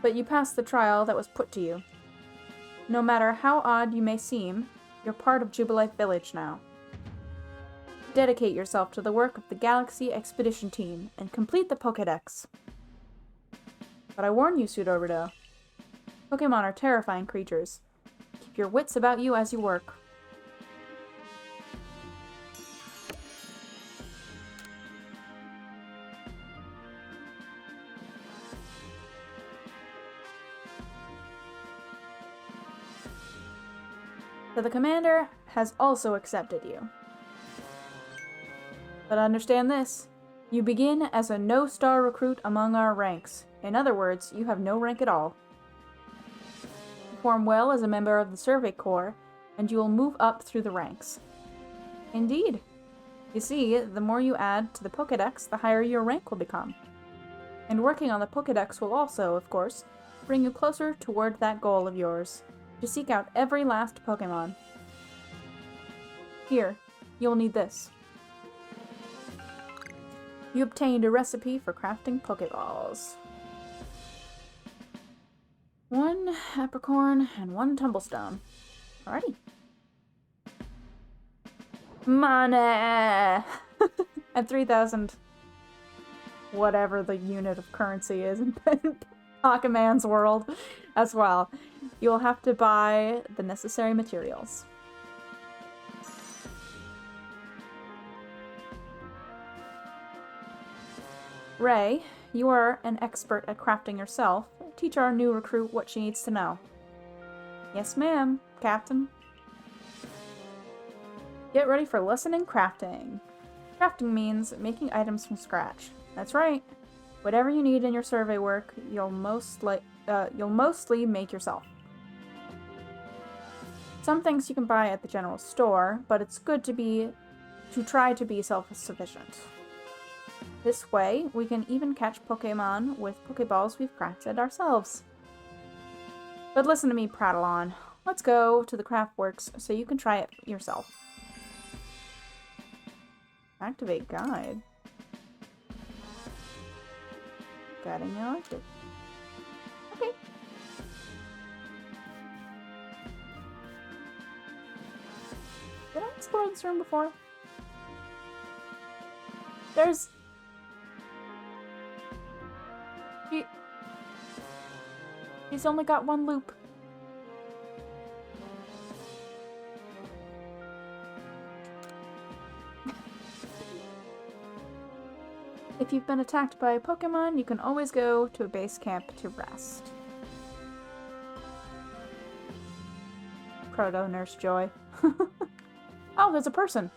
But you passed the trial that was put to you. No matter how odd you may seem, you're part of Jubilife Village now. Dedicate yourself to the work of the Galaxy Expedition Team and complete the Pokédex. But I warn you, Sudowoodo. Pokémon are terrifying creatures. Keep your wits about you as you work. So the commander has also accepted you. But understand this. You begin as a no-star recruit among our ranks. In other words, you have no rank at all. Perform well as a member of the Survey Corps, and you will move up through the ranks. Indeed. You see, the more you add to the Pokédex, the higher your rank will become. And working on the Pokédex will also, of course, bring you closer toward that goal of yours, to seek out every last Pokémon. Here, you'll need this. You obtained a recipe for crafting Pokeballs. 1 apricorn and 1 tumblestone. Alrighty. Money! At 3,000. Whatever the unit of currency is in Pokemon world as well. You'll have to buy the necessary materials. Ray, you are an expert at crafting yourself. Teach our new recruit what she needs to know. Yes, ma'am, Captain. Get ready for lesson in crafting. Crafting means making items from scratch. That's right. Whatever you need in your survey work, you'll mostly make yourself. Some things you can buy at the general store, but it's good to try to be self-sufficient. This way, we can even catch Pokemon with Pokeballs we've crafted ourselves. But listen to me prattle on. Let's go to the Craftworks so you can try it yourself. Activate guide. Guiding you active. Okay. Did I explore this room before? There's... He's only got 1 loop. If you've been attacked by a Pokemon, you can always go to a base camp to rest. Proto Nurse Joy. Oh, there's a person.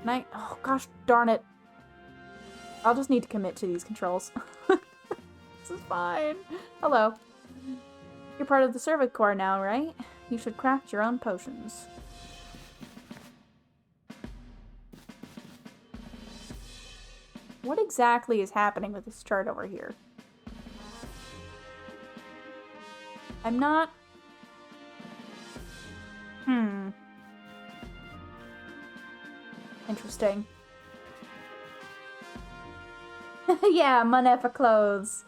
Oh gosh darn it. I'll just need to commit to these controls. This is fine. Hello. You're part of the Survey Corps now, right? You should craft your own potions. What exactly is happening with this chart over here? I'm not... Interesting. Yeah, money for clothes.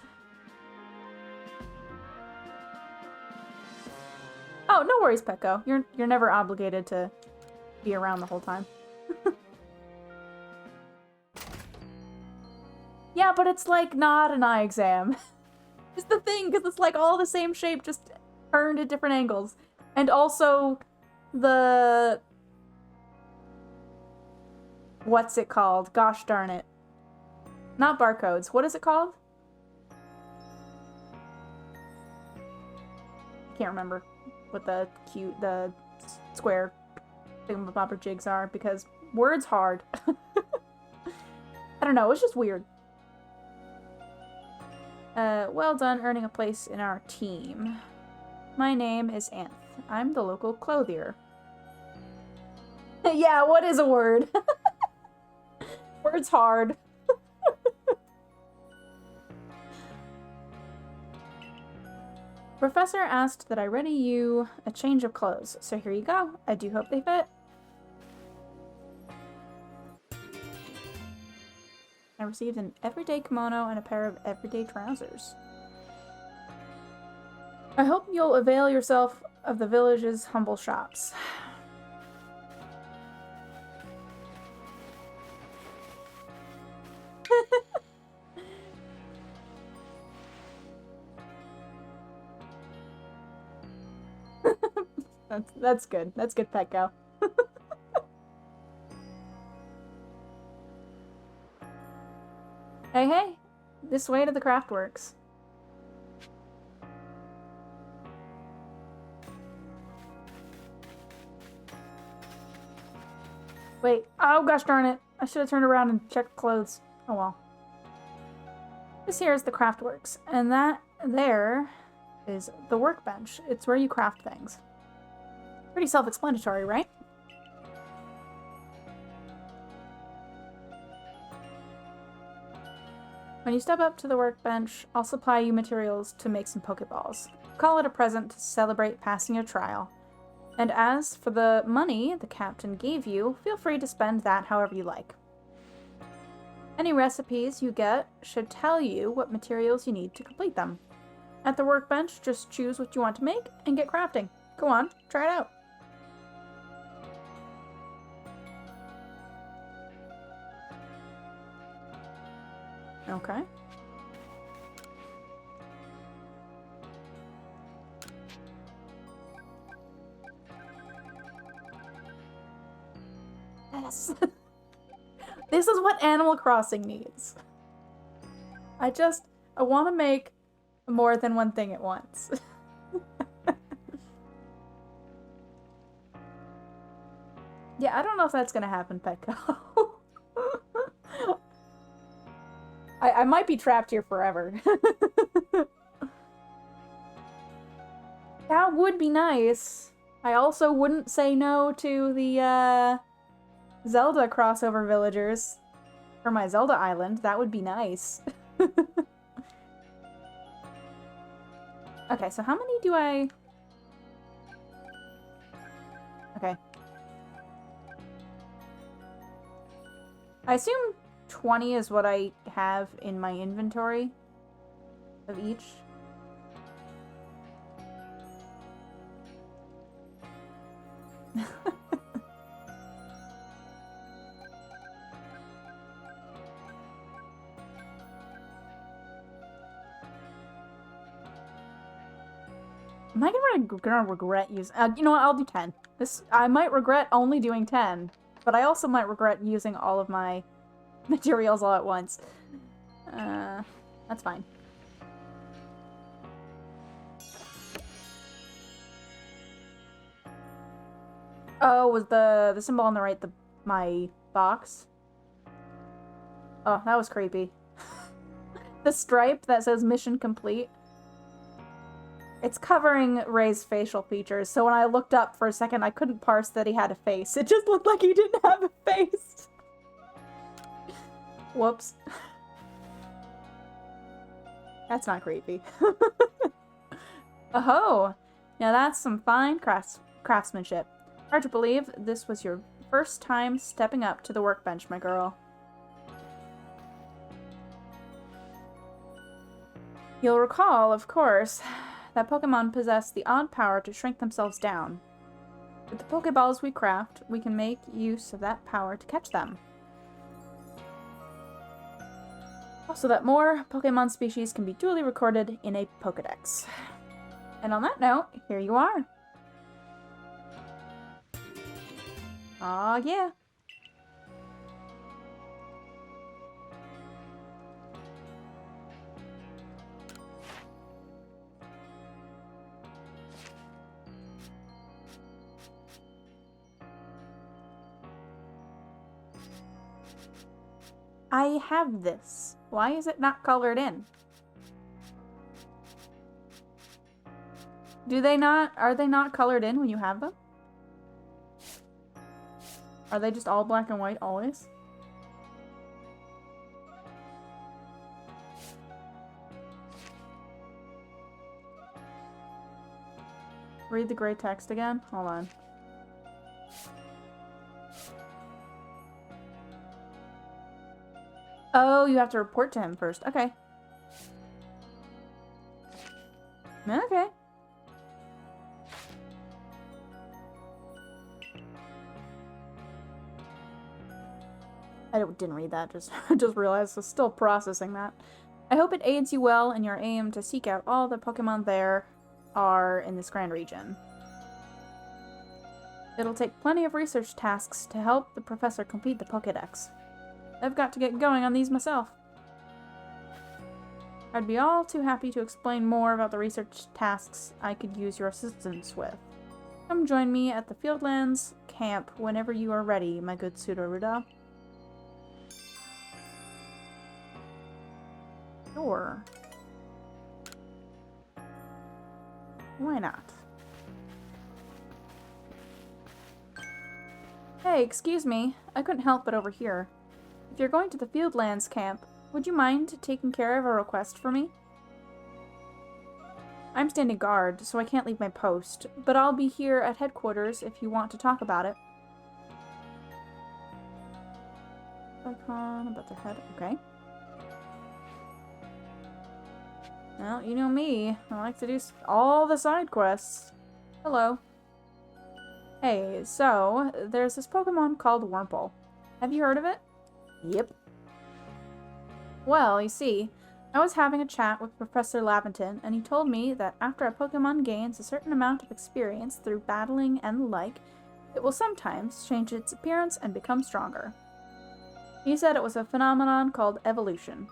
Oh, no worries, Petco. You're never obligated to be around the whole time. Yeah, but it's like not an eye exam. It's the thing, because it's like all the same shape, just turned at different angles. And also, the... What's it called? Gosh darn it. Not barcodes. What is it called? I can't remember what the square thingamabobber jigs are, because words hard. I don't know, it's just weird. Well done earning a place in our team. My name is Anth. I'm the local clothier. Yeah, what is a word? Word's hard. Professor asked that I ready you a change of clothes, so here you go. I do hope they fit. I received an everyday kimono and a pair of everyday trousers. I hope you'll avail yourself of the village's humble shops. That's good. That's good, Petco. Hey, hey! This way to the craftworks. Wait. Oh, gosh darn it. I should have turned around and checked clothes. Oh well. This here is the craftworks, and that there is the workbench. It's where you craft things. Pretty self-explanatory, right? When you step up to the workbench, I'll supply you materials to make some Pokeballs. Call it a present to celebrate passing your trial. And as for the money the captain gave you, feel free to spend that however you like. Any recipes you get should tell you what materials you need to complete them. At the workbench, just choose what you want to make and get crafting. Go on, try it out. Okay. Yes. This is what Animal Crossing needs. I want to make more than one thing at once. Yeah, I don't know if that's gonna happen, Petco. I might be trapped here forever. That would be nice. I also wouldn't say no to the, Zelda crossover villagers. For my Zelda island, that would be nice. Okay, so how many do I... Okay. I assume 20 is what I have in my inventory of each. Am I gonna regret using... you know what, I'll do 10. I might regret only doing 10, but I also might regret using all of my materials all at once. That's fine. Oh, was the symbol on the right my box? Oh, that was creepy. The stripe that says mission complete. It's covering Ray's facial features, so when I looked up for a second, I couldn't parse that he had a face. It just looked like he didn't have a face. Whoops. That's not creepy. Oh, now that's some fine craftsmanship. Hard to believe this was your first time stepping up to the workbench, my girl. You'll recall, of course, that Pokemon possess the odd power to shrink themselves down. With the Pokeballs we craft, we can make use of that power to catch them. Also, that more Pokemon species can be duly recorded in a Pokedex. And on that note, here you are. Aw, yeah. I have this. Why is it not colored in? Are they not colored in when you have them? Are they just all black and white always? Read the gray text again? Hold on. Oh, you have to report to him first. Okay. Okay. I didn't read that, just realized I was still processing that. I hope it aids you well in your aim to seek out all the Pokemon there are in this grand region. It'll take plenty of research tasks to help the professor complete the Pokédex. I've got to get going on these myself. I'd be all too happy to explain more about the research tasks I could use your assistance with. Come join me at the Fieldlands camp whenever you are ready, my good Sudowoodo. Sure. Why not? Hey, excuse me. I couldn't help but overhear. If you're going to the Fieldlands camp, would you mind taking care of a request for me? I'm standing guard, so I can't leave my post, but I'll be here at headquarters if you want to talk about it. Icon about their head. Okay. Well, you know me. I like to do all the side quests. Hello. Hey, so, there's this Pokemon called Wurmple. Have you heard of it? Yep. Well, you see, I was having a chat with Professor Laventon, and he told me that after a Pokemon gains a certain amount of experience through battling and the like, it will sometimes change its appearance and become stronger. He said it was a phenomenon called evolution.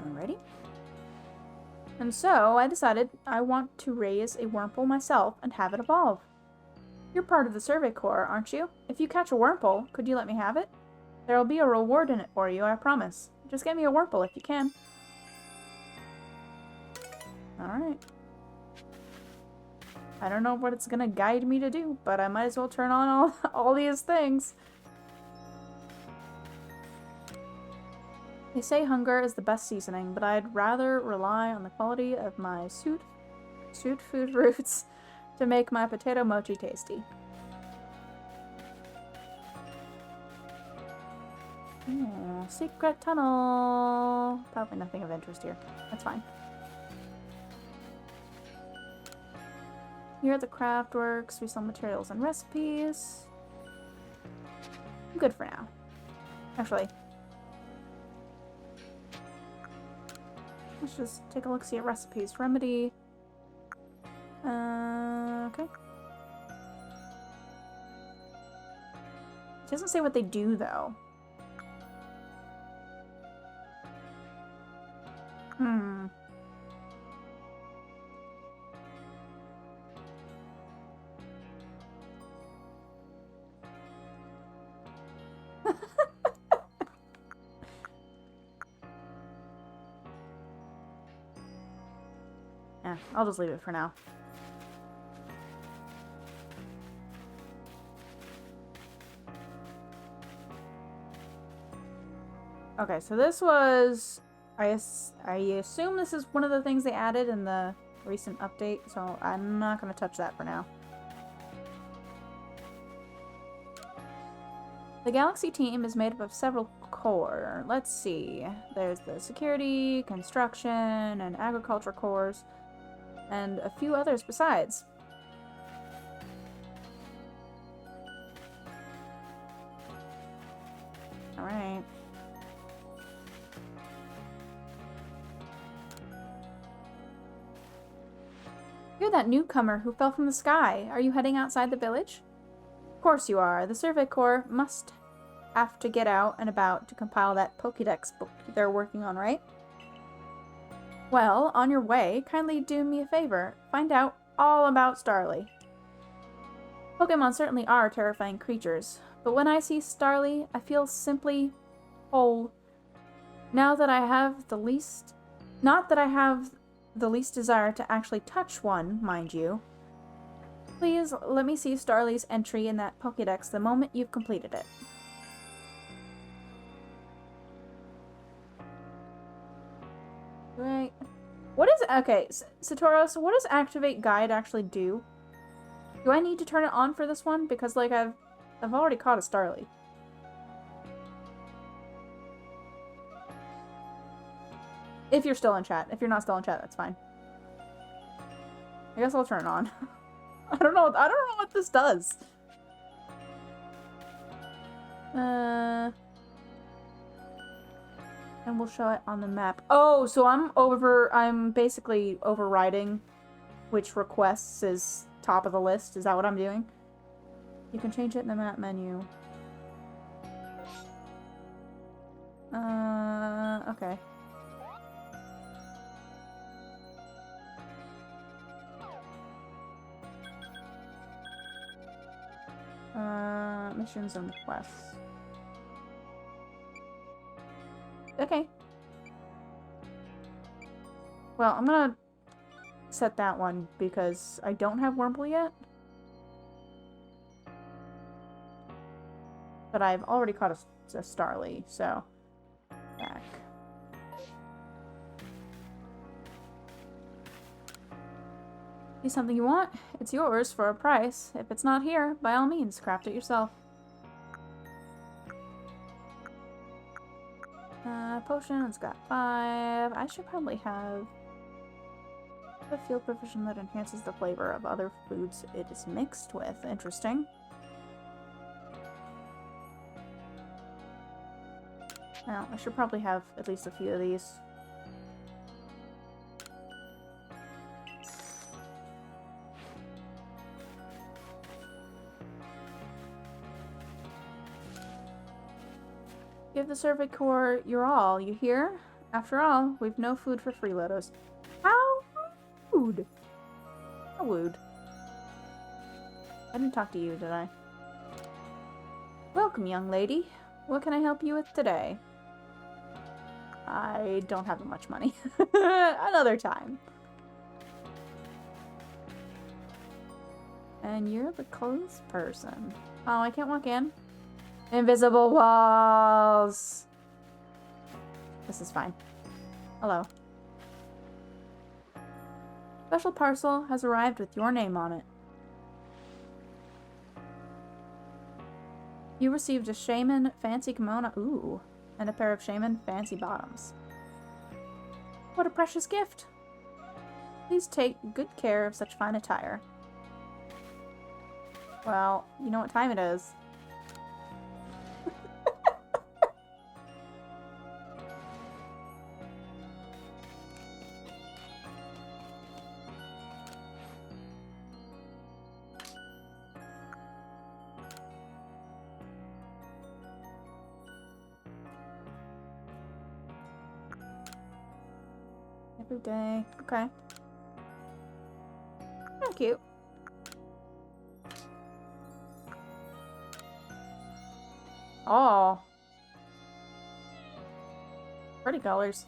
Alrighty. And so, I decided I want to raise a Wurmple myself and have it evolve. You're part of the Survey Corps, aren't you? If you catch a Wurmple, could you let me have it? There'll be a reward in it for you, I promise. Just get me a Wurmple if you can. Alright. I don't know what it's gonna guide me to do, but I might as well turn on all these things. They say hunger is the best seasoning, but I'd rather rely on the quality of my suit food roots to make my potato mochi tasty. Oh, secret tunnel. Probably nothing of interest here. That's fine. Here at the craft works, we sell materials and recipes. I'm good for now. Actually, let's just take a look-see at recipes. Remedy. Okay. It doesn't say what they do, though. I'll just leave it for now. Okay, so this was... I assume this is one of the things they added in the recent update, so I'm not going to touch that for now. The Galaxy team is made up of several corps. Let's see. There's the security, construction, and agriculture corps, and a few others besides. Alright. You're that newcomer who fell from the sky. Are you heading outside the village? Of course you are. The Survey Corps must have to get out and about to compile that Pokédex book they're working on, right? Well, on your way, kindly do me a favor. Find out all about Starly. Pokemon certainly are terrifying creatures, but when I see Starly, I feel simply whole. Not that I have the least desire to actually touch one, mind you. Please let me see Starly's entry in that Pokédex the moment you've completed it. Right. What is... Okay, Satoru, so what does Activate Guide actually do? Do I need to turn it on for this one? Because, like, I've already caught a Starly. If you're still in chat. If you're not still in chat, that's fine. I guess I'll turn it on. I don't know what this does. And we'll show it on the map. Oh, so I'm basically overriding which requests is top of the list. Is that what I'm doing? You can change it in the map menu. Okay. Missions and quests. Okay. Well, I'm gonna set that one because I don't have Wurmple yet. But I've already caught a Starly, so... Back. See something you want? It's yours for a price. If it's not here, by all means, craft it yourself. Potion, it's got 5. I should probably have a field provision that enhances the flavor of other foods it is mixed with. Interesting. Now, I should probably have at least a few of these. Give the Survey Corps your all, you hear? After all, we've no food for freeloaders. How rude! How rude. I didn't talk to you, did I? Welcome, young lady. What can I help you with today? I don't have much money. Another time. And you're the clothes person. Oh, I can't walk in. Invisible walls. This is fine. Hello. Special parcel has arrived with your name on it. You received a Shaman fancy kimono. Ooh. And a pair of Shaman fancy bottoms. What a precious gift. Please take good care of such fine attire. Well, you know what time it is. Every day. Okay. Oh, cute. Oh. Pretty colors.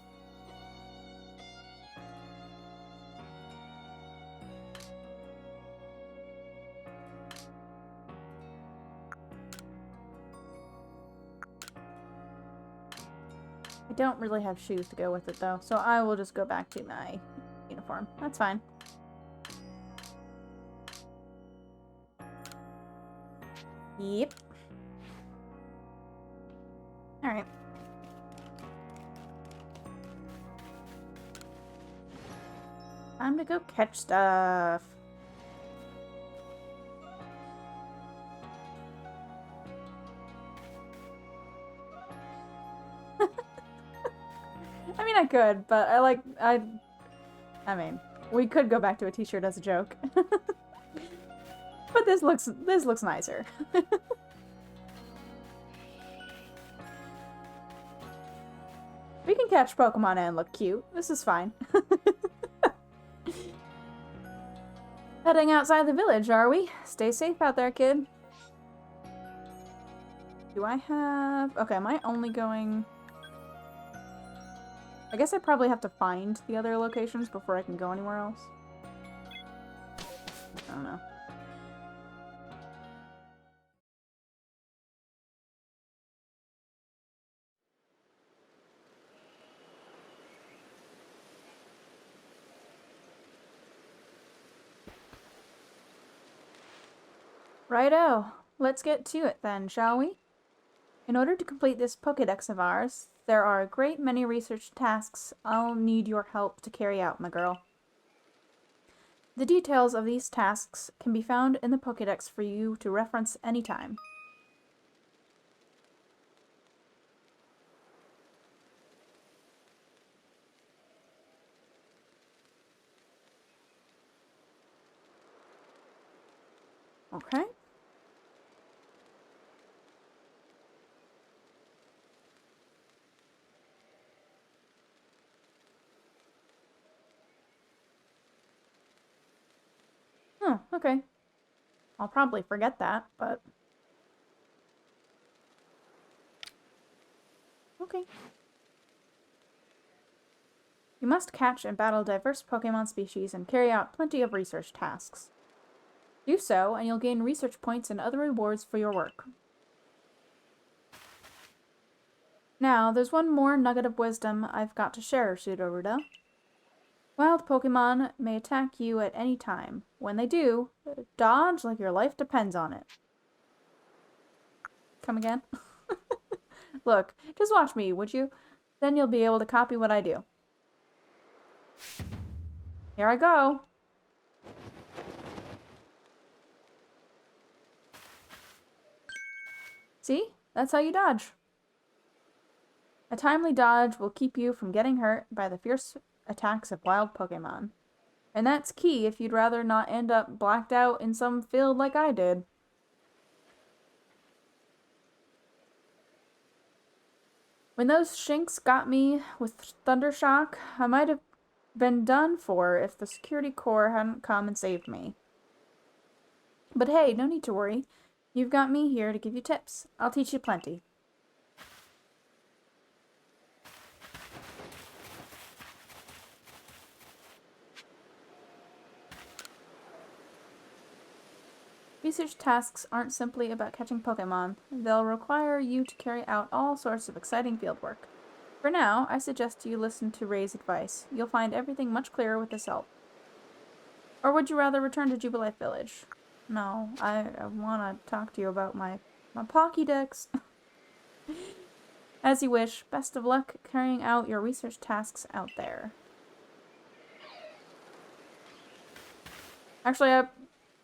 I don't really have shoes to go with it, though, so I will just go back to my uniform. That's fine. Yep. Alright. Time to go catch stuff. I mean, I could, but I mean, we could go back to a t-shirt as a joke. But this looks nicer. We can catch Pokemon and look cute. This is fine. Heading outside the village, are we? Stay safe out there, kid. Do I have... Okay, am I only going... I guess I probably have to find the other locations before I can go anywhere else. I don't know. Righto. Let's get to it then, shall we? In order to complete this Pokédex of ours, there are a great many research tasks I'll need your help to carry out, my girl. The details of these tasks can be found in the Pokédex for you to reference anytime. Okay. Oh, okay. I'll probably forget that, but... Okay. You must catch and battle diverse Pokemon species and carry out plenty of research tasks. Do so, and you'll gain research points and other rewards for your work. Now, there's one more nugget of wisdom I've got to share, Sudowoodo. Wild Pokemon may attack you at any time. When they do, dodge like your life depends on it. Come again? Look, just watch me, would you? Then you'll be able to copy what I do. Here I go. See? That's how you dodge. A timely dodge will keep you from getting hurt by the fierce attacks of wild Pokemon. And that's key if you'd rather not end up blacked out in some field like I did. When those shinks got me with Thundershock, I might have been done for if the security corps hadn't come and saved me. But hey, no need to worry. You've got me here to give you tips. I'll teach you plenty. Research tasks aren't simply about catching Pokemon. They'll require you to carry out all sorts of exciting fieldwork. For now, I suggest you listen to Ray's advice. You'll find everything much clearer with his help. Or would you rather return to Jubilife Village? No, I want to talk to you about my Pokédex. As you wish. Best of luck carrying out your research tasks out there. Actually,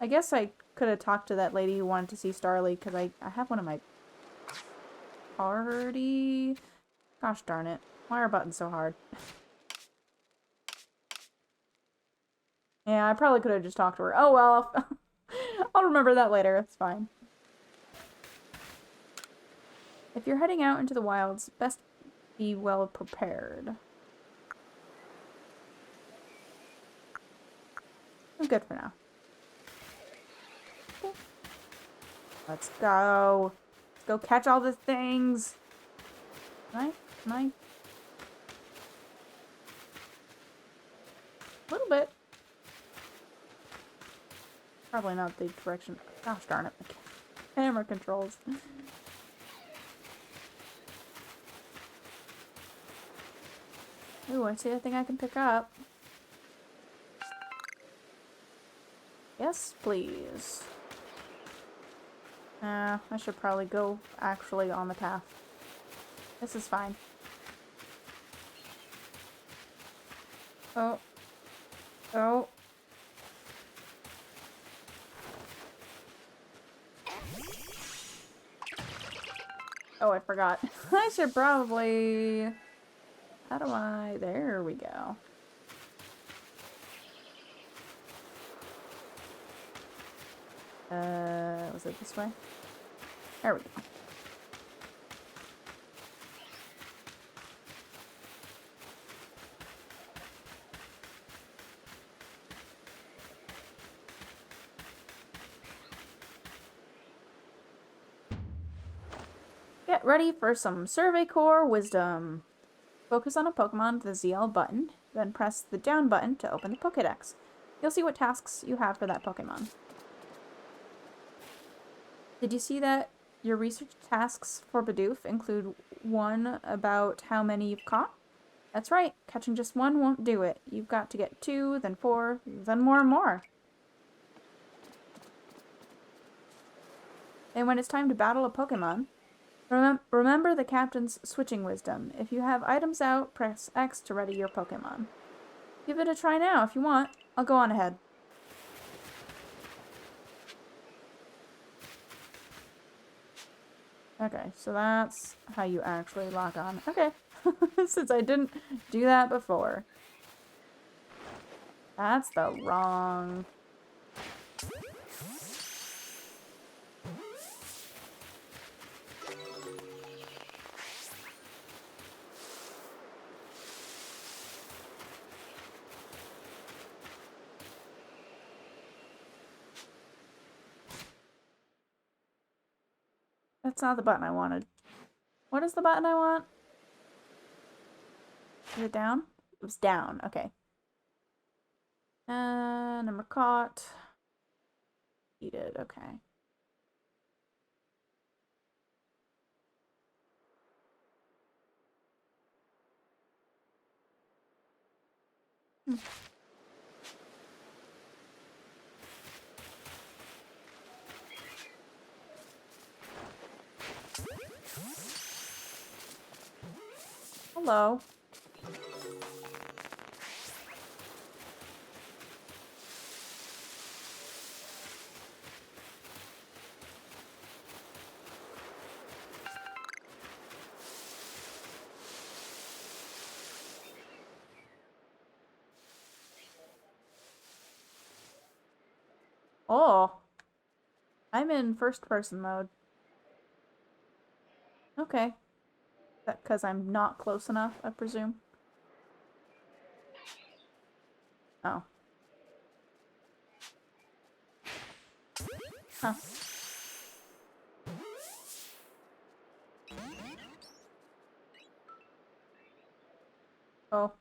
I guess I could have talked to that lady who wanted to see Starly, because I have one of my party... Gosh darn it. Why are buttons so hard? Yeah, I probably could have just talked to her. Oh well, I'll remember that later. It's fine. If you're heading out into the wilds, best be well prepared. I'm good for now. Let's go. Let's go catch all the things. Can I? A little bit. Probably not the direction. Gosh darn it. Camera controls. Ooh, I see a thing I can pick up. Yes, please. I should probably go actually on the path. This is fine. Oh. Oh. Oh, I forgot. I should probably... How do I... There we go. Was it this way? There we go. Get ready for some Survey Core Wisdom. Focus on a Pokemon with the ZL button, then press the down button to open the Pokédex. You'll see what tasks you have for that Pokemon. Did you see that your research tasks for Bidoof include one about how many you've caught? That's right, catching just one won't do it. You've got to get 2, then 4, then more and more. And when it's time to battle a Pokemon, remember the captain's switching wisdom. If you have items out, press X to ready your Pokemon. Give it a try now if you want. I'll go on ahead. Okay, so that's how you actually lock on. Okay, since I didn't do that before. That's the wrong... That's not the button I wanted. What is the button I want? Is it down? It was down. Okay. Number caught. Eated. Okay. Hello. Oh. I'm in first person mode. Okay. That because I'm not close enough, I presume. Oh. Huh. Oh.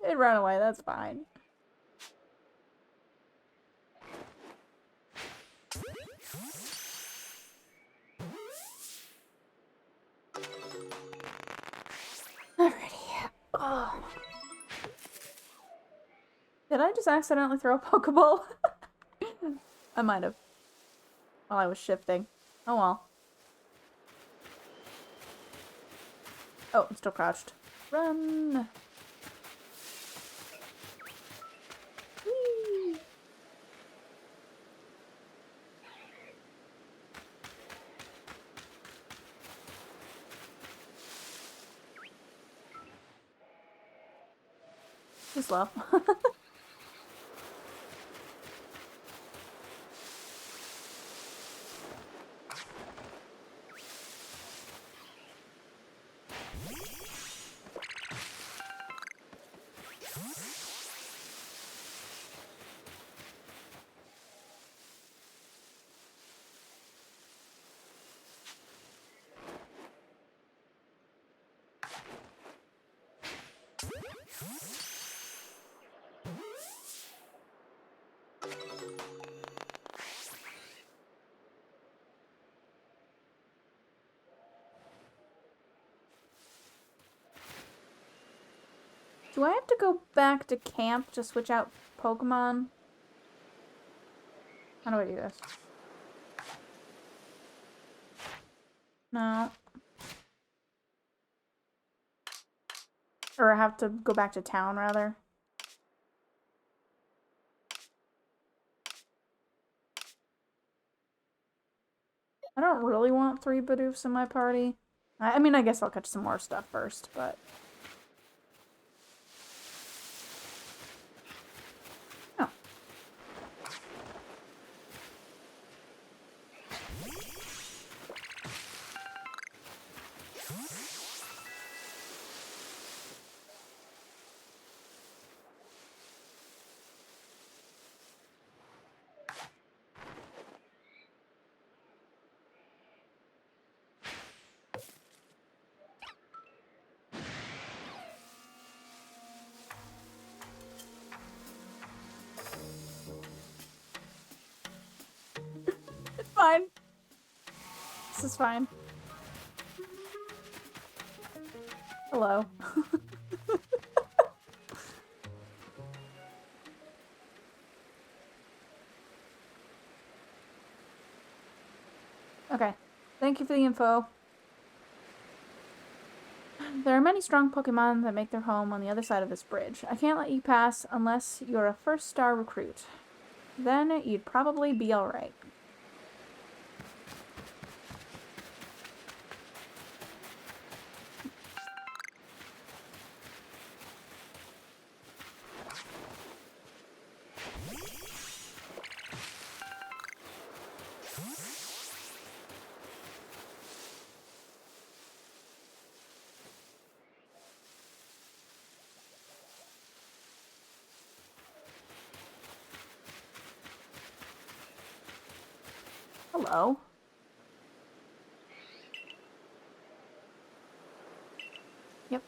It ran away, that's fine. Alrighty. Oh. Did I just accidentally throw a Pokeball? I might have. While I was shifting. Oh well. Oh, I'm still crouched. Run! Whee! Too slow. Do I have to go back to camp to switch out Pokemon? How do I do this? No. Or have to go back to town, rather. I don't really want 3 Bidoofs in my party. I mean, I guess I'll catch some more stuff first, but... Oh. It's fine. This is fine. Hello. Okay. Thank you for the info. There are many strong Pokemon that make their home on the other side of this bridge. I can't let you pass unless you're a first-star recruit. Then you'd probably be alright. Hello. Yep.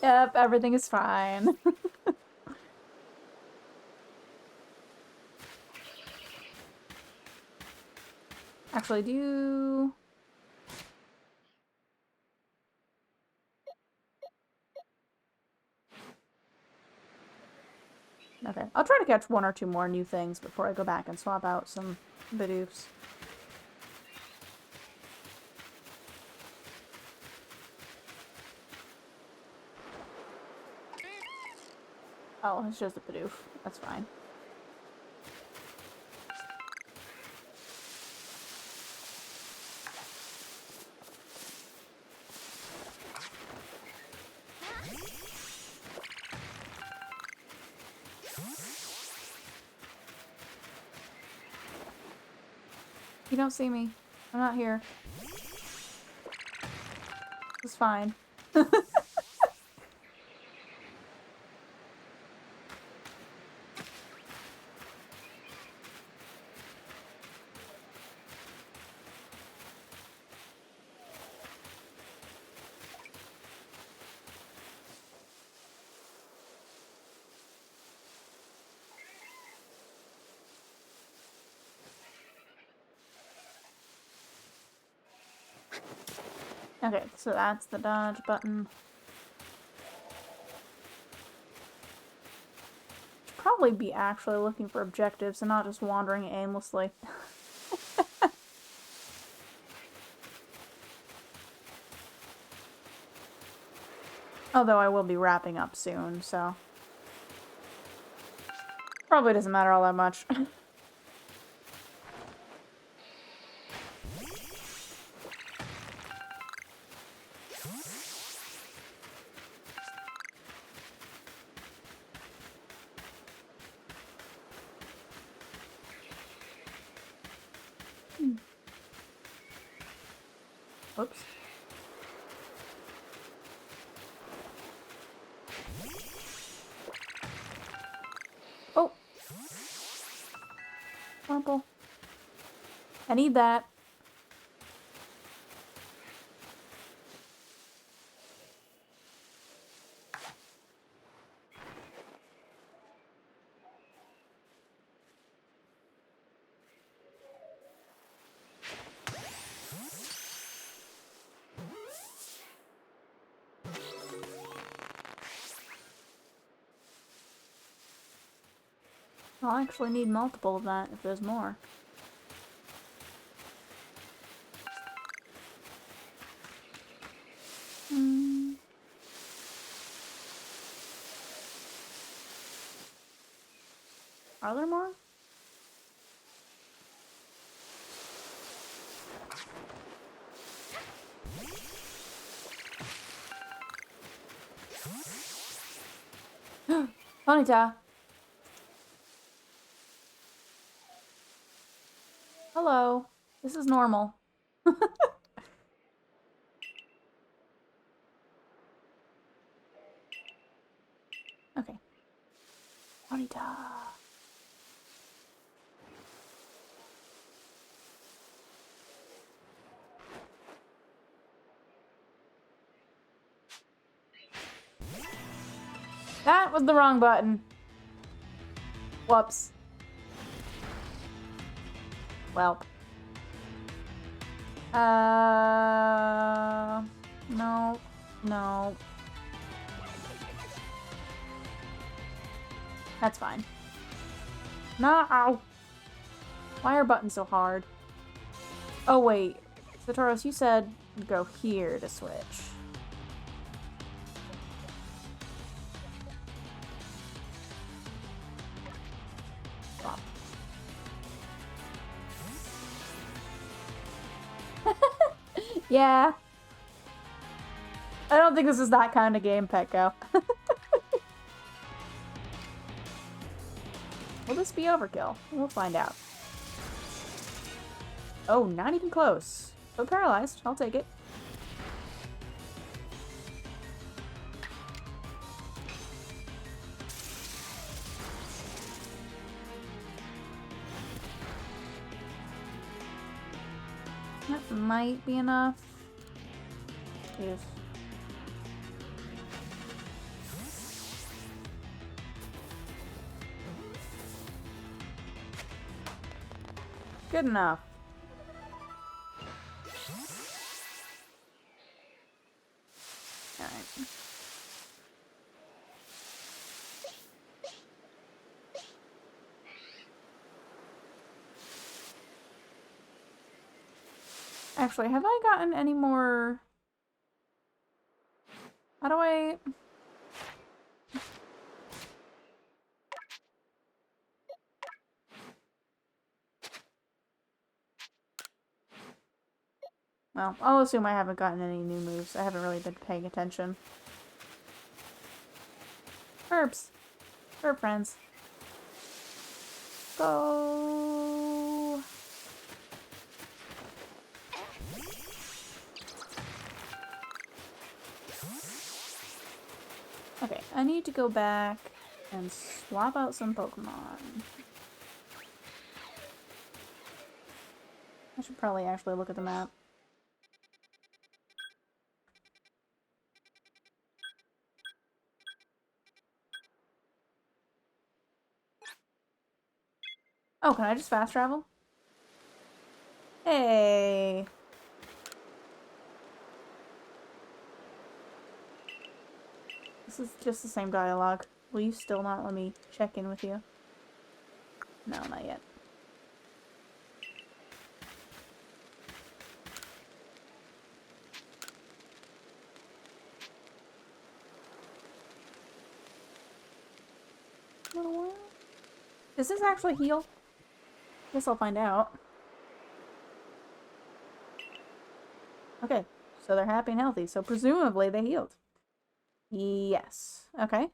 Yep, everything is fine. Actually, do you... Okay, I'll try to catch 1 or 2 more new things before I go back and swap out some Bidoofs. Oh, it's just a Bidoof. That's fine. You don't see me. I'm not here. It's fine. Okay, so that's the dodge button. Should probably be actually looking for objectives and not just wandering aimlessly. Although I will be wrapping up soon, so... Probably doesn't matter all that much. Whoops. Oh! Purple. I need that. I'll actually need multiple of that if there's more. Are there more? Ponyta. Hello. This is normal. Okay. Ponyta. That was the wrong button. Whoops. Welp. No. No. That's fine. No! Why are buttons so hard? Oh, wait. Satoros, you said go here to switch. Stop. Yeah. I don't think this is that kind of game, Petco. Will this be overkill? We'll find out. Oh, not even close. But paralyzed. I'll take it. That might be enough. Yes. Good enough. All right. Actually, have I gotten any more? How do I? Well, I'll assume I haven't gotten any new moves. I haven't really been paying attention. Herbs. Herb friends. Go. Okay, I need to go back and swap out some Pokemon. I should probably actually look at the map. Oh, can I just fast travel? Hey! This is just the same dialogue. Will you still not let me check in with you? No, not yet. Does this actually heal? Guess I'll find out. Okay, so they're happy and healthy, so presumably they healed. Yes. Okay.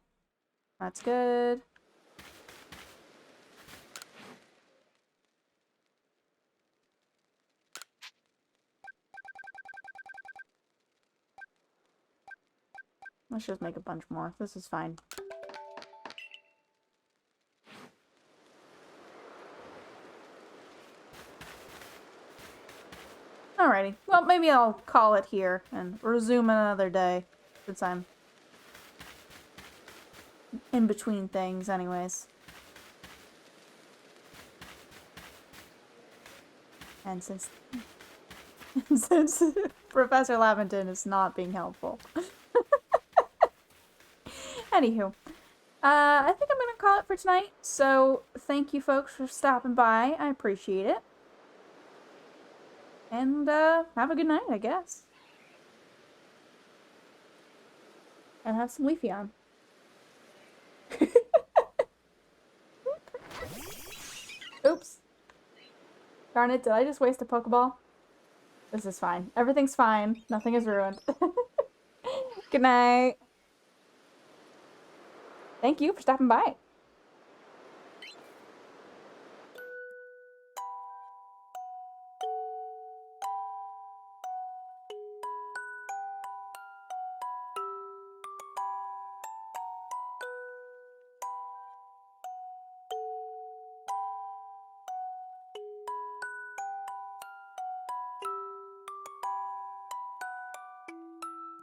That's good. Let's just make a bunch more. This is fine. Alrighty. Well, maybe I'll call it here and resume another day, since I'm in between things anyways. And since Professor Laventon is not being helpful. Anywho. I think I'm gonna call it for tonight. So thank you folks for stopping by. I appreciate it. And have a good night, I guess. And have some Leafy on. Oops. Darn it, did I just waste a Pokeball? This is fine. Everything's fine. Nothing is ruined. Good night. Thank you for stopping by.